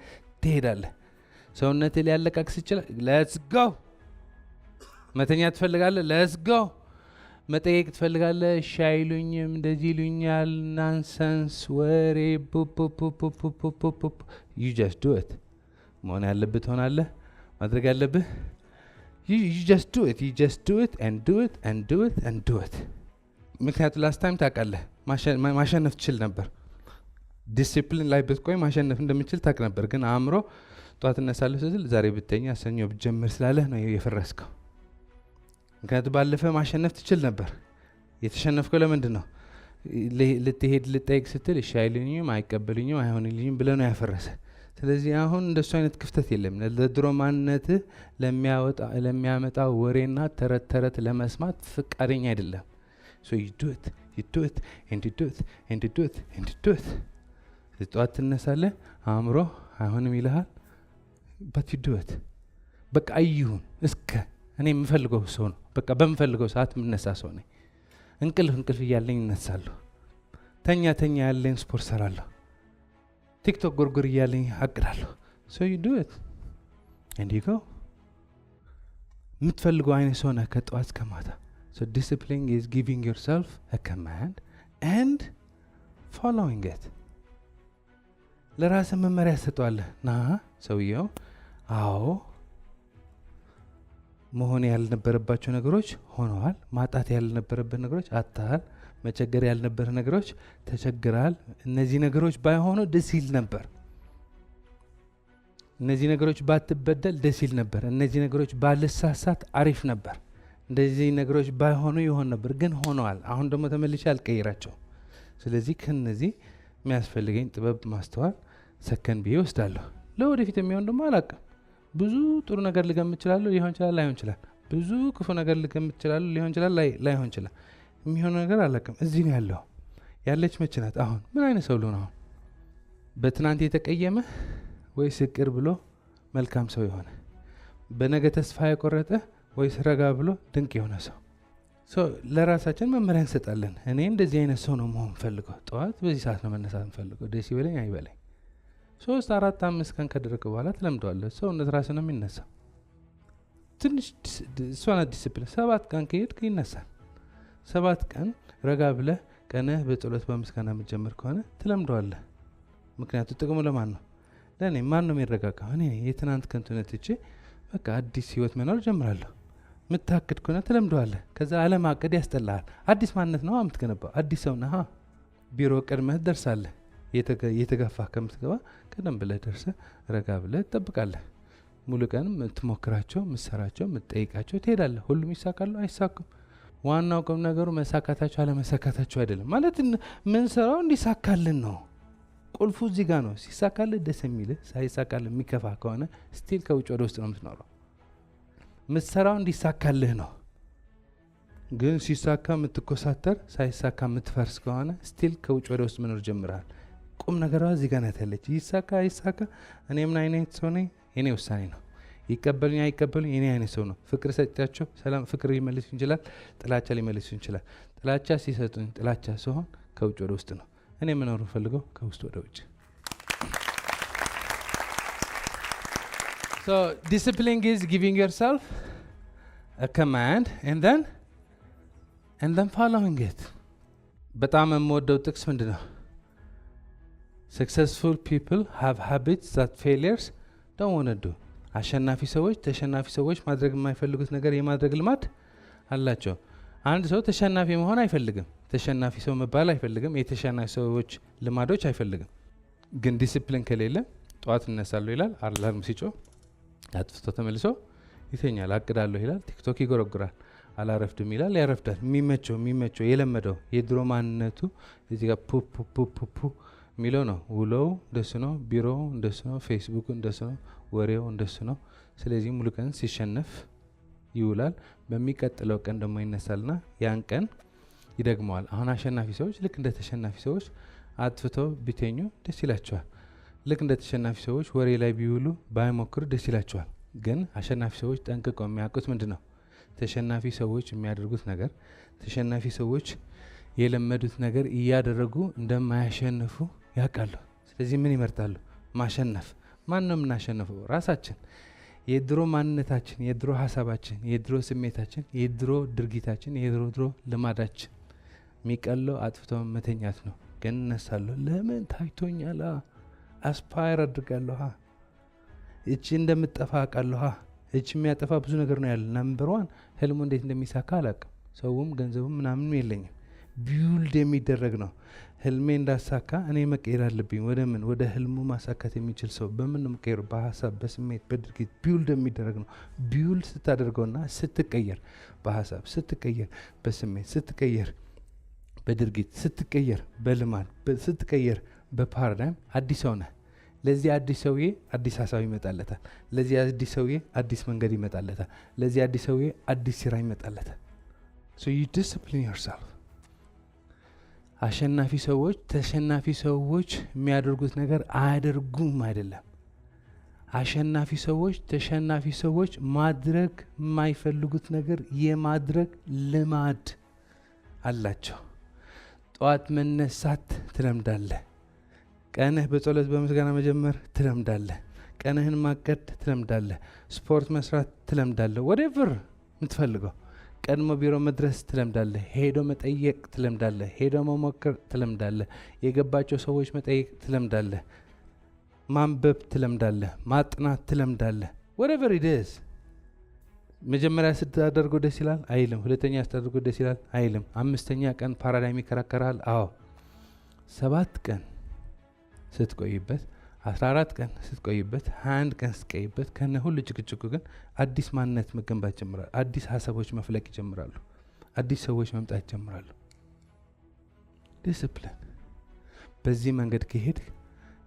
ትሄዳለህ። ሰውነትህ ሊያለቃቅስ ይችላል። ሌትስ ጎ። መተኛ ትፈልጋለህ፣ ሌትስ ጎ። መጠየቅ ትፈልጋለህ፣ እሺ አይሉኝም፣ እንደዚህ ይሉኛል፣ ናንሰንስ ወሬ you just do it። መሆን ያለብህ ትሆናለህ። ማድረግ ያለብህ you just do it, you just do it and do it and do it and do it። ምክንያቱም ላስት ታይም ታውቃለህ ማሸነፍ ትችል ነበር። ዲሲፕሊን ላይ ብትቆይ ማሸነፍ እንደምችል ታውቅ ነበር። ግን አእምሮ ጠዋት እነሳለሁ ስትል ዛሬ ብተኛ ሰኞ ብትጀምር ስላለህ ነው የፈረስከው። ምክንያቱም ባለፈ ማሸነፍ ትችል ነበር። የተሸነፍከው ለምንድን ነው? ልትሄድ ልጠይቅ ስትል እሺ አይሉኝም፣ አይቀበሉኝም፣ አይሆንልኝም ብለህ ነው ያፈረሰ። ስለዚህ አሁን እንደሱ አይነት ክፍተት የለም። ለድሮ ማንነትህ ለሚያመጣው ወሬና ተረት ተረት ለመስማት ፍቃደኛ አይደለም። so you do it, you do it and you do it and you do it and you do it። ጠዋት ትነሳለህ፣ አእምሮ አይሆንም ይልሃል፣ but you do it። በቃ አይሁን እስከ እኔ የምፈልገው ሰው ነው። በቃ በምፈልገው ሰዓት የምነሳ ሰው ነኝ። እንቅልፍ እያለኝ እነሳለሁ። ተኛ ያለኝ ስፖርት ሰራለሁ። ቲክቶክ ጎርጎር እያለኝ አቅዳለሁ። so you do it and you go። የምትፈልገው አይነት ሰው ነህ ከጠዋት እስከ ማታ። so discipline is giving yourself a command and following it። ለራስህ መመሪያ ሰጠዋለህ። ና ሰውየው አዎ መሆን ያልነበረባቸው ነገሮች ሆነዋል። ማጣት ያልነበረበት ነገሮች አጣሃል። መቸገር ያልነበረ ነገሮች ተቸግራል። እነዚህ ነገሮች ባይሆኑ ደስ ይል ነበር። እነዚህ ነገሮች ባትበደል ደስ ይል ነበር። እነዚህ ነገሮች ባልሳሳት አሪፍ ነበር። እንደዚህ ነገሮች ባይሆኑ ይሆን ነበር፣ ግን ሆነዋል። አሁን ደግሞ ተመልሼ አልቀይራቸው። ስለዚህ ከነዚህ የሚያስፈልገኝ ጥበብ፣ ማስተዋል ሰከን ብዬ ወስዳለሁ። ለወደፊት የሚሆን ደግሞ አላውቅም። ብዙ ጥሩ ነገር ልገምት እችላለሁ፣ ሊሆን ይችላል፣ ላይሆን ይችላል። ብዙ ክፉ ነገር ልገምት እችላለሁ፣ ሊሆን ይችላል፣ ላይሆን ይችላል። የሚሆን ነገር አላውቅም። እዚህ ነው ያለው። ያለች መቼ ናት? አሁን ምን አይነት ሰው ልሆን? አሁን በትናንት የተቀየመ ወይስ ይቅር ብሎ መልካም ሰው የሆነ? በነገ ተስፋ የቆረጠ ወይስ ረጋ ብሎ ድንቅ የሆነ ሰው? ለራሳችን መመሪያ እንሰጣለን። እኔ እንደዚህ አይነት ሰው ነው መሆን ፈልገው። ጠዋት በዚህ ሰዓት ነው መነሳት ፈልገው። ደስ ይበለኝ አይበለኝ 3 4 5 ቀን ከደረገ በኋላ ትለምደዋለህ። ሰውነት ራስህ ነው የሚነሳው። ትንሽ እሷን ዲሲፕሊን 7 ቀን ከሄድክ ይነሳል። 7 ቀን ረጋ ብለህ ቀንህ በጸሎት በምስጋና የምትጀምር ከሆነ ትለምደዋለህ። ምክንያቱም ጥቅሙ ለማን ነው? ለእኔ። ማን ነው የሚረጋጋው? እኔ የትናንት ከንቱነት ትቼ በቃ አዲስ ህይወት መኖር ጀምራለሁ። ምታክድ ከሆነ ትለምደዋለህ። ከዛ ዓለም አቅድ ያስጠላሃል። አዲስ ማንነት ነው የምትገነባው። አዲስ ሰው ነህ። ቢሮ ቀድመህ ደርሳለህ። የተገፋ ከምትገባ ቀደም ብለህ ደርሰህ ረጋ ብለህ ትጠብቃለህ። ሙሉ ቀን የምትሞክራቸው፣ የምትሰራቸው፣ የምትጠይቃቸው ትሄዳለህ። ሁሉም ይሳካሉ አይሳኩም። ዋናው ቁም ነገሩ መሳካታቸው አለመሳካታቸው አይደለም። ማለት ምን ሰራው እንዲሳካልን ነው። ቁልፉ እዚህ ጋር ነው። ሲሳካልህ ደስ የሚልህ፣ ሳይሳካልህ የሚከፋ ከሆነ ስቲል ከውጭ ወደ ውስጥ ነው የምትኖረው። ምትሰራው እንዲሳካልህ ነው። ግን ሲሳካ የምትኮሳተር፣ ሳይሳካ የምትፈርስ ከሆነ ስቲል ከውጭ ወደ ውስጥ መኖር ጀምራል። ቁም ነገሯ እዚህ ጋር ናት ያለች። ይሳካ አይሳካ እኔ ምን አይነት ሰው ነኝ? የኔ ውሳኔ ነው። ይቀበሉኝ አይቀበሉኝ የኔ አይነት ሰው ነው። ፍቅር ሰጥቻቸው ሰላም ፍቅር ሊመልስ ይችላል፣ ጥላቻ ሊመልስ ይችላል። ጥላቻ ሲሰጡኝ ጥላቻ ሲሆን ከውጭ ወደ ውስጥ ነው። እኔ መኖር ፈልገው ከውስጥ ወደ ውጭ። So discipline is giving yourself a command and then following it። በጣም የምወደው ጥቅስ ምንድነው? Successful people have habits that failures don't want to do። አሸናፊ ሰዎች ተሸናፊ ሰዎች ማድረግ የማይፈልጉት ነገር የማድረግ ልማድ አላቸው። አንድ ሰው ተሸናፊ መሆን አይፈልግም። ተሸናፊ ሰው መባል አይፈልግም። የተሸናፊ ሰዎች ልማዶች አይፈልግም። ግን ዲሲፕሊን ከሌለ ጠዋት እነሳለሁ ይላል፣ አላርም ሲጮህ አጥፍቶ ተመልሶ ይተኛል። አቅዳለሁ ይላል፣ ቲክቶክ ይጎረጉራል። አላረፍድም ይላል፣ ያረፍዳል። የሚመቸው የለመደው የድሮ ማንነቱ እዚህ ጋር ፑ የሚለው ነው። ውሎው እንደሱ ነው፣ ቢሮው እንደሱ ነው፣ ፌስቡክ እንደሱ ነው፣ ወሬው እንደሱ ነው። ስለዚህ ሙሉ ቀን ሲሸነፍ ይውላል። በሚቀጥለው ቀን ደግሞ ይነሳልና ያን ቀን ይደግመዋል። አሁን አሸናፊ ሰዎች ልክ እንደ ተሸናፊ ሰዎች አጥፍተው ቢተኙ ደስ ይላቸዋል። ልክ እንደ ተሸናፊ ሰዎች ወሬ ላይ ቢውሉ ባይሞክሩ ደስ ይላቸዋል። ግን አሸናፊ ሰዎች ጠንቅቀው የሚያውቁት ምንድነው? ተሸናፊ ሰዎች የሚያደርጉት ነገር፣ ተሸናፊ ሰዎች የለመዱት ነገር እያደረጉ እንደማያሸንፉ ያውቃሉ። ስለዚህ ምን ይመርጣሉ? ማሸነፍ። ማን ነው የምናሸንፈው? ራሳችን። የድሮ ማንነታችን፣ የድሮ ሀሳባችን፣ የድሮ ስሜታችን፣ የድሮ ድርጊታችን፣ የድሮ ልማዳችን። የሚቀለው አጥፍቶ መተኛት ነው። ግን እነሳለሁ። ለምን ታይቶኛል? አስፓየር አድርጋለሁ። እቺ እንደምትጠፋ አውቃለሁ። እቺ የሚያጠፋ ብዙ ነገር ነው ያለ። ነምበር 1 ህልሙ እንዴት እንደሚሳካ አላውቅም። ሰውም ገንዘቡም ምናምን የለኝም። ቢውልድ የሚደረግ ነው። ህልሜ እንዳሳካ እኔ መቀየር አለብኝ። ወደ ምን? ወደ ህልሙ ማሳካት የሚችል ሰው በምን ነው መቀየር? በሀሳብ፣ በስሜት፣ በድርጊት ቢውልድ የሚደረግ ነው። ቢውልድ ስታደርገውና ስትቀየር፣ በሀሳብ ስትቀየር፣ በስሜት ስትቀየር፣ በድርጊት ስትቀየር፣ በልማድ ስትቀየር፣ በፓራዳይም አዲስ ሰው ነህ። ለዚህ አዲስ ሰውዬ አዲስ ሀሳብ ይመጣለታል። ለዚህ አዲስ ሰውዬ አዲስ መንገድ ይመጣለታል። ለዚህ አዲስ ሰውዬ አዲስ ስራ ይመጣለታል። so you discipline yourself። አሸናፊ ሰዎች ተሸናፊ ሰዎች የሚያደርጉት ነገር አያደርጉም አይደለም። አሸናፊ ሰዎች ተሸናፊ ሰዎች ማድረግ የማይፈልጉት ነገር የማድረግ ልማድ አላቸው። ጠዋት መነሳት ትለምዳለህ። ቀንህ በጸሎት በምስጋና መጀመር ትለምዳለህ። ቀንህን ማቀድ ትለምዳለህ። ስፖርት መስራት ትለምዳለህ። whatever የምትፈልገው ቀድሞ ቢሮ መድረስ ትለምዳለህ። ሄዶ መጠየቅ ትለምዳለህ። ሄዶ መሞከር ትለምዳለህ። የገባቸው ሰዎች መጠየቅ ትለምዳለህ። ማንበብ ትለምዳለህ። ማጥናት ትለምዳለህ። whatever it is። መጀመሪያ ስታደርገው ደስ ይላል አይልም? ሁለተኛ ስታደርገው ደስ ይላል አይልም? 5ኛ ቀን ፓራዳይም ይከራከራል። አዎ 7 ቀን ስትቆይበት፣ 14 ቀን ስትቆይበት፣ 21 ቀን ስትቆይበት፣ ከነ ሁሉ ጭቅጭቁ ግን አዲስ ማንነት መገንባት ይጀምራል። አዲስ ሀሳቦች መፍለቅ ይጀምራሉ። አዲስ ሰዎች መምጣት ይጀምራሉ። ዲስፕሊን። በዚህ መንገድ ከሄድ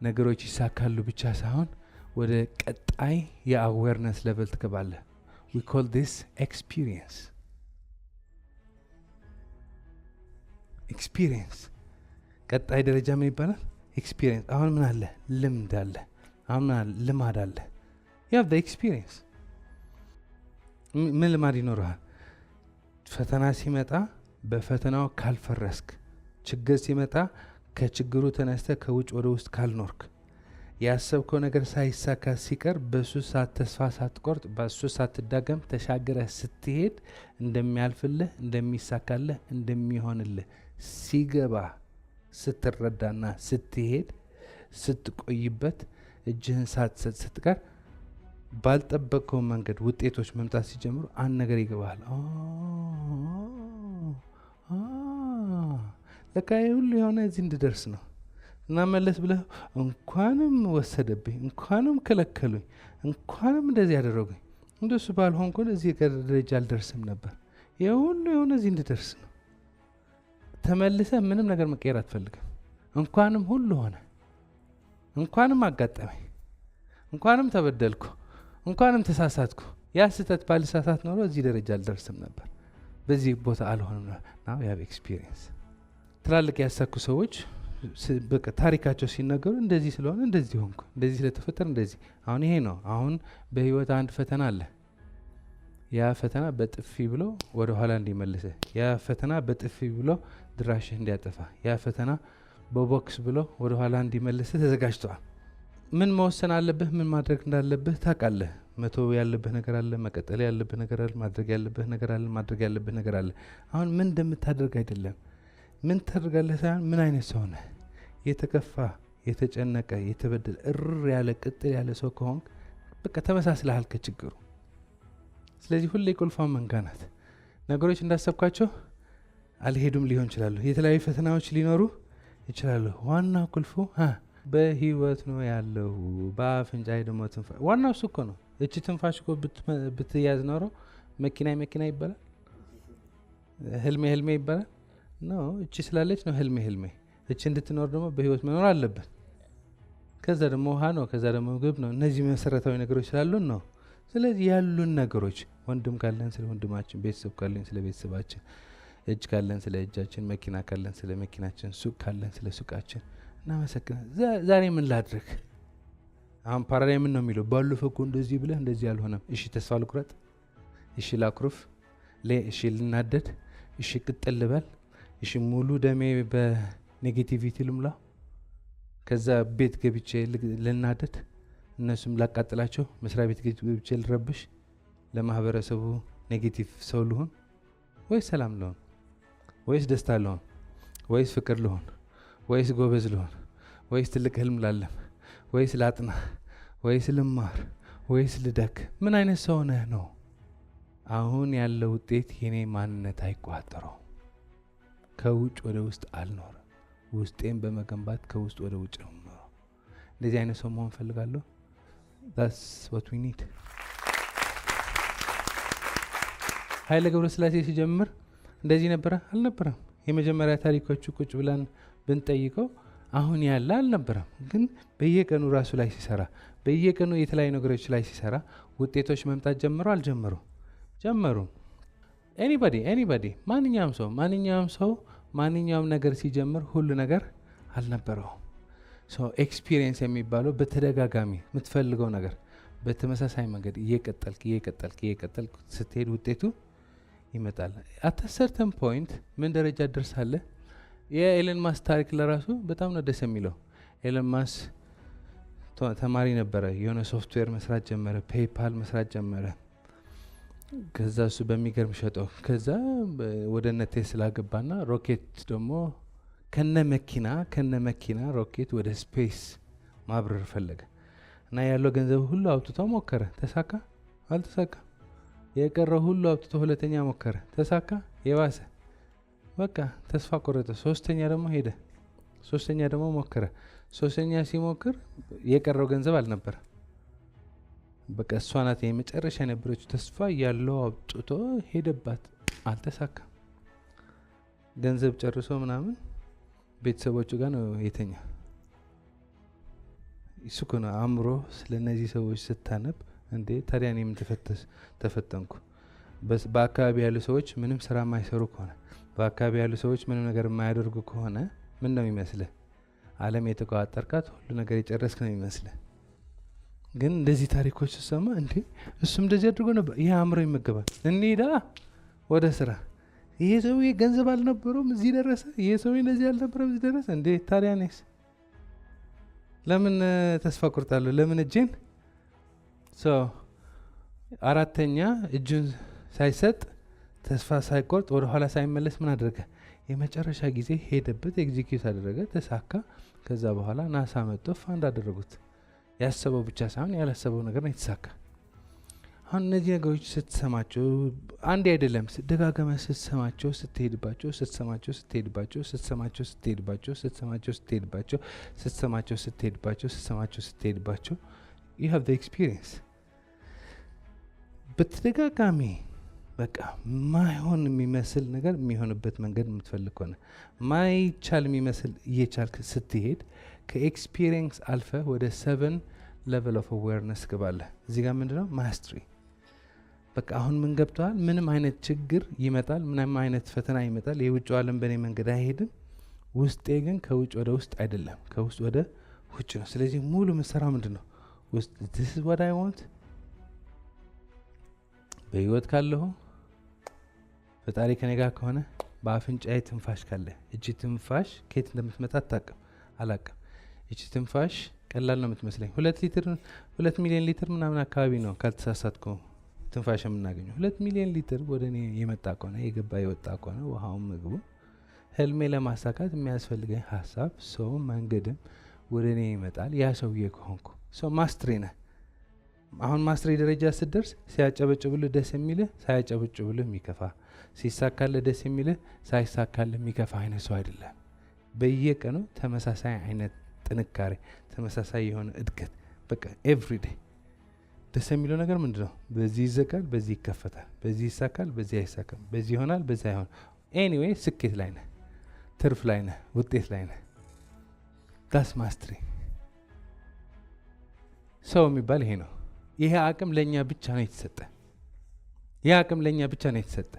ነገሮች ይሳካሉ ብቻ ሳይሆን ወደ ቀጣይ የአዌርነስ ሌቨል ትገባለህ። we call this experience። ቀጣይ ደረጃ ምን ይባላል? ኤክስፒሪየንስ። አሁን ምን አለ? ልምድ አለ። አሁን ምን አለ? ልማድ አለ። you have the experience። ምን ልማድ ይኖርሃል? ፈተና ሲመጣ በፈተናው ካልፈረስክ፣ ችግር ሲመጣ ከችግሩ ተነስተ ከውጭ ወደ ውስጥ ካልኖርክ፣ ያሰብከው ነገር ሳይሳካ ሲቀር በሱ ተስፋ ሳትቆርጥ፣ በሱ ሳትዳገም ተሻገረህ ስትሄድ እንደሚያልፍልህ፣ እንደሚሳካልህ፣ እንደሚሆንልህ ሲገባ ስትረዳና ስትሄድ ስትቆይበት እጅህን ሳትሰጥ ስትቀር ባልጠበቀው መንገድ ውጤቶች መምጣት ሲጀምሩ አንድ ነገር ይገባል። ለካ ሁሉ የሆነ እዚህ እንድደርስ ነው እና መለስ ብለህ እንኳንም ወሰደብኝ፣ እንኳንም ከለከሉኝ፣ እንኳንም እንደዚህ ያደረጉኝ፣ እንደሱ ባልሆንኩ እዚህ ደረጃ አልደርስም ነበር። የሁሉ የሆነ እዚህ እንድደርስ ነው። ተመልሰ ምንም ነገር መቀየር አትፈልግም። እንኳንም ሁሉ ሆነ፣ እንኳንም አጋጠመኝ፣ እንኳንም ተበደልኩ፣ እንኳንም ተሳሳትኩ። ያ ስህተት ባልሳሳት ኖሮ እዚህ ደረጃ አልደርስም ነበር፣ በዚህ ቦታ አልሆንም ነበር። ናው ያ ኤክስፒሪየንስ። ትላልቅ ያሳኩ ሰዎች በቃ ታሪካቸው ሲነገሩ እንደዚህ ስለሆነ እንደዚህ ሆንኩ፣ እንደዚህ ስለተፈጠረ እንደዚህ። አሁን ይሄ ነው። አሁን በህይወት አንድ ፈተና አለ። ያ ፈተና በጥፊ ብሎ ወደ ኋላ እንዲመልሰ፣ ያ ፈተና በጥፊ ብሎ ድራሽህ እንዲያጠፋ፣ ያ ፈተና በቦክስ ብሎ ወደ ኋላ እንዲመልሰ ተዘጋጅተዋል። ምን መወሰን አለብህ? ምን ማድረግ እንዳለብህ ታውቃለህ። መተው ያለብህ ነገር አለ፣ መቀጠል ያለብህ ነገር አለ፣ ማድረግ ያለብህ ነገር አለ፣ ማድረግ ያለብህ ነገር አለ። አሁን ምን እንደምታደርግ አይደለም ምን ታደርጋለህ ሳይሆን ምን አይነት ሰው ነህ። የተከፋ፣ የተጨነቀ፣ የተበደለ እርር ያለ ቅጥል ያለ ሰው ከሆንክ በቃ ተመሳስለሃል ከችግሩ። ስለዚህ ሁሌ ቁልፏ መንጋ ናት። ነገሮች እንዳሰብኳቸው አልሄዱም ሊሆን ይችላሉ። የተለያዩ ፈተናዎች ሊኖሩ ይችላሉ። ዋና ቁልፉ በህይወት ነው ያለው። በአፍንጫዬ ደግሞ ትንፋሽ። ዋናው እሱ እኮ ነው። እቺ ትንፋሽ እኮ ብትያዝ ኖሮ መኪና ይባላል፣ ህልሜ ይባላል። ነው እቺ ስላለች ነው ህልሜ። እቺ እንድትኖር ደግሞ በህይወት መኖር አለበት። ከዛ ደግሞ ውሃ ነው፣ ከዛ ደግሞ ምግብ ነው። እነዚህ መሰረታዊ ነገሮች ስላሉን ነው። ስለዚህ ያሉን ነገሮች ወንድም ካለን ስለ ወንድማችን፣ ቤተሰብ ካለን ስለ ቤተሰባችን፣ እጅ ካለን ስለ እጃችን፣ መኪና ካለን ስለ መኪናችን፣ ሱቅ ካለን ስለ ሱቃችን እናመሰግናለን። ዛሬ ምን ላድርግ? አሁን ፓራዳይም ምን ነው የሚለው? ባለፈው እኮ እንደዚህ ብለህ እንደዚህ አልሆነም። እሺ ተስፋ ልቁረጥ፣ እሺ ላኩርፍ፣ እሺ ልናደድ፣ እሺ ቅጥል ልበል፣ እሺ ሙሉ ደሜ በኔጌቲቪቲ ልምላ፣ ከዛ ቤት ገብቼ ልናደድ፣ እነሱም ላቃጥላቸው፣ መስሪያ ቤት ገብቼ ልረብሽ፣ ለማህበረሰቡ ኔጌቲቭ ሰው ልሆን ወይስ ሰላም ልሆን? ወይስ ደስታ ልሆን? ወይስ ፍቅር ልሆን? ወይስ ጎበዝ ልሆን? ወይስ ትልቅ ህልም ላለም? ወይስ ላጥና? ወይስ ልማር? ወይስ ልደግ? ምን አይነት ሰው ነህ ነው? አሁን ያለው ውጤት የኔ ማንነት አይቋጠረው። ከውጭ ወደ ውስጥ አልኖርም። ውስጤን በመገንባት ከውስጥ ወደ ውጭ ነው የምኖረው። እንደዚህ አይነት ሰው መሆን ፈልጋለሁ። that's what we need። ኃይለ ገብረስላሴ ሲጀምር እንደዚህ ነበረ አልነበረም? የመጀመሪያ ታሪኮቹ ቁጭ ብለን ብንጠይቀው አሁን ያለ አልነበረም። ግን በየቀኑ ራሱ ላይ ሲሰራ፣ በየቀኑ የተለያዩ ነገሮች ላይ ሲሰራ ውጤቶች መምጣት ጀምሮ አልጀመሩ? ጀመሩ። ኤኒባዲ ማንኛውም ሰው ማንኛውም ነገር ሲጀምር ሁሉ ነገር አልነበረውም። ኤክስፒሪየንስ የሚባለው በተደጋጋሚ የምትፈልገው ነገር በተመሳሳይ መንገድ እየቀጠልክ ስትሄድ ውጤቱ ይመጣል። አት ሰርተን ፖይንት ምን ደረጃ ደርሳለህ? የኤለን ማስ ታሪክ ለራሱ በጣም ነው ደስ የሚለው። ኤለን ማስ ተማሪ ነበረ። የሆነ ሶፍትዌር መስራት ጀመረ፣ ፔይፓል መስራት ጀመረ። ከዛ እሱ በሚገርም ሸጠው። ከዛ ወደ እነ ቴስላ ገባና ሮኬት ደግሞ ከነ መኪና ሮኬት ወደ ስፔስ ማብረር ፈለገ እና ያለው ገንዘብ ሁሉ አውጥቶ ሞከረ። ተሳካ? አልተሳካ። የቀረው ሁሉ አውጥቶ ሁለተኛ ሞከረ። ተሳካ? የባሰ በቃ ተስፋ ቆረጠ። ሶስተኛ ደግሞ ሄደ። ሶስተኛ ደግሞ ሞከረ። ሶስተኛ ሲሞክር የቀረው ገንዘብ አልነበረ። በቃ እሷ ናት የመጨረሻ የነበረችው ተስፋ። ያለው አውጥቶ ሄደባት። አልተሳካ። ገንዘብ ጨርሶ ምናምን ቤተሰቦቹ ጋር ነው የተኛ። እሱ እኮ ነው አእምሮ። ስለነዚህ ሰዎች ስታነብ እንዴ ታዲያ እኔም ተፈተንኩ። በአካባቢ ያሉ ሰዎች ምንም ስራ የማይሰሩ ከሆነ፣ በአካባቢ ያሉ ሰዎች ምንም ነገር የማያደርጉ ከሆነ ምን ነው የሚመስልህ? ዓለም የተቆጣጠርካት ሁሉ ነገር የጨረስክ ነው የሚመስልህ። ግን እንደዚህ ታሪኮች ስሰማ እንዴ እሱም እንደዚህ አድርጎ ነበር። ይህ አእምሮ ይመገባል። እንሂዳ ወደ ስራ። ይሄ ሰውዬ ገንዘብ አልነበረውም እዚህ ደረሰ። ይሄ ሰውዬ እንደዚህ አልነበረም እዚህ ደረሰ። እንዴ ታዲያ እኔስ ለምን ተስፋ ቆርጣለሁ? ለምን እጄን አራተኛ እጁን ሳይሰጥ ተስፋ ሳይቆርጥ ወደ ኋላ ሳይመለስ ምን አደረገ? የመጨረሻ ጊዜ ሄደበት፣ ኤግዚኪዩት አደረገ፣ ተሳካ። ከዛ በኋላ ናሳ መጥቶ ፋንድ አደረጉት። ያሰበው ብቻ ሳይሆን ያላሰበው ነገር ነው የተሳካ። አሁን እነዚህ ነገሮች ስትሰማቸው አንዴ አይደለም ደጋገመ ስትሰማቸው ስትሄድባቸው you have the experience። በተደጋጋሚ በቃ ማይሆን የሚመስል ነገር የሚሆንበት መንገድ የምትፈልግ ከሆነ ማይቻል የሚመስል እየቻልክ ስትሄድ ከኤክስፒሪየንስ አልፈ ወደ 7 level of awareness ገባለህ። እዚህ ጋር ምንድነው ማስተሪ። በቃ አሁን ምን ገብቷል? ምንም አይነት ችግር ይመጣል፣ ምንም አይነት ፈተና ይመጣል፣ የውጭው ዓለም በእኔ መንገድ አይሄድም። ውስጤ ግን ከውጭ ወደ ውስጥ አይደለም፣ ከውስጥ ወደ ውጭ ነው። ስለዚህ ሙሉ ምሰራው ምንድነው? ውስጥ this is what I want። በህይወት ካለሁ ፈጣሪ ከኔ ጋር ከሆነ በአፍንጫዬ ትንፋሽ ካለ እቺ ትንፋሽ ከየት እንደምትመጣ አላቅም። እቺ ትንፋሽ ቀላል ነው የምትመስለኝ። 2 ሚሊዮን ሊትር ምናምን አካባቢ ነው ካልተሳሳትኩ ትንፋሽ የምናገኘው። 2 ሚሊዮን ሊትር ወደ እኔ የመጣ ከሆነ የገባ የወጣ ከሆነ ውሃውም ምግቡ ህልሜ ለማሳካት የሚያስፈልገኝ ሀሳብ ሰው መንገድም ወደ እኔ ይመጣል። ያ ሰውዬ ከሆንኩ ሰው ማስትሪ ነህ። አሁን ማስትሪ ደረጃ ስትደርስ ሲያጨበጭብልህ ደስ የሚልህ፣ ሳያጨበጭብልህ የሚከፋ፣ ሲሳካልህ ደስ የሚልህ፣ ሳይሳካልህ የሚከፋ አይነት ሰው አይደለም። በየቀኑ ተመሳሳይ አይነት ጥንካሬ፣ ተመሳሳይ የሆነ እድገት። በቃ ኤቭሪዴይ ደስ የሚለው ነገር ምንድነው? በዚህ ይዘጋል፣ በዚህ ይከፈታል፣ በዚህ ይሳካል፣ በዚህ አይሳካም፣ በዚህ ይሆናል፣ በዚህ አይሆን። ኤኒዌይ ስኬት ላይ ነህ፣ ትርፍ ላይ ነህ፣ ውጤት ላይ ነህ። ዳስ ማስትሪ። ሰው የሚባል ይሄ ነው። ይሄ አቅም ለኛ ብቻ ነው የተሰጠ። ይሄ አቅም ለኛ ብቻ ነው የተሰጠ።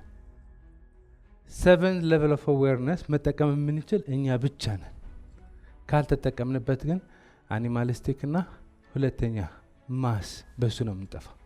7 level of awareness መጠቀም የምንችል እኛ ብቻ ነን። ካልተጠቀምንበት ግን አኒማሊስቲክ እና ሁለተኛ ማስ በሱ ነው የምንጠፋው።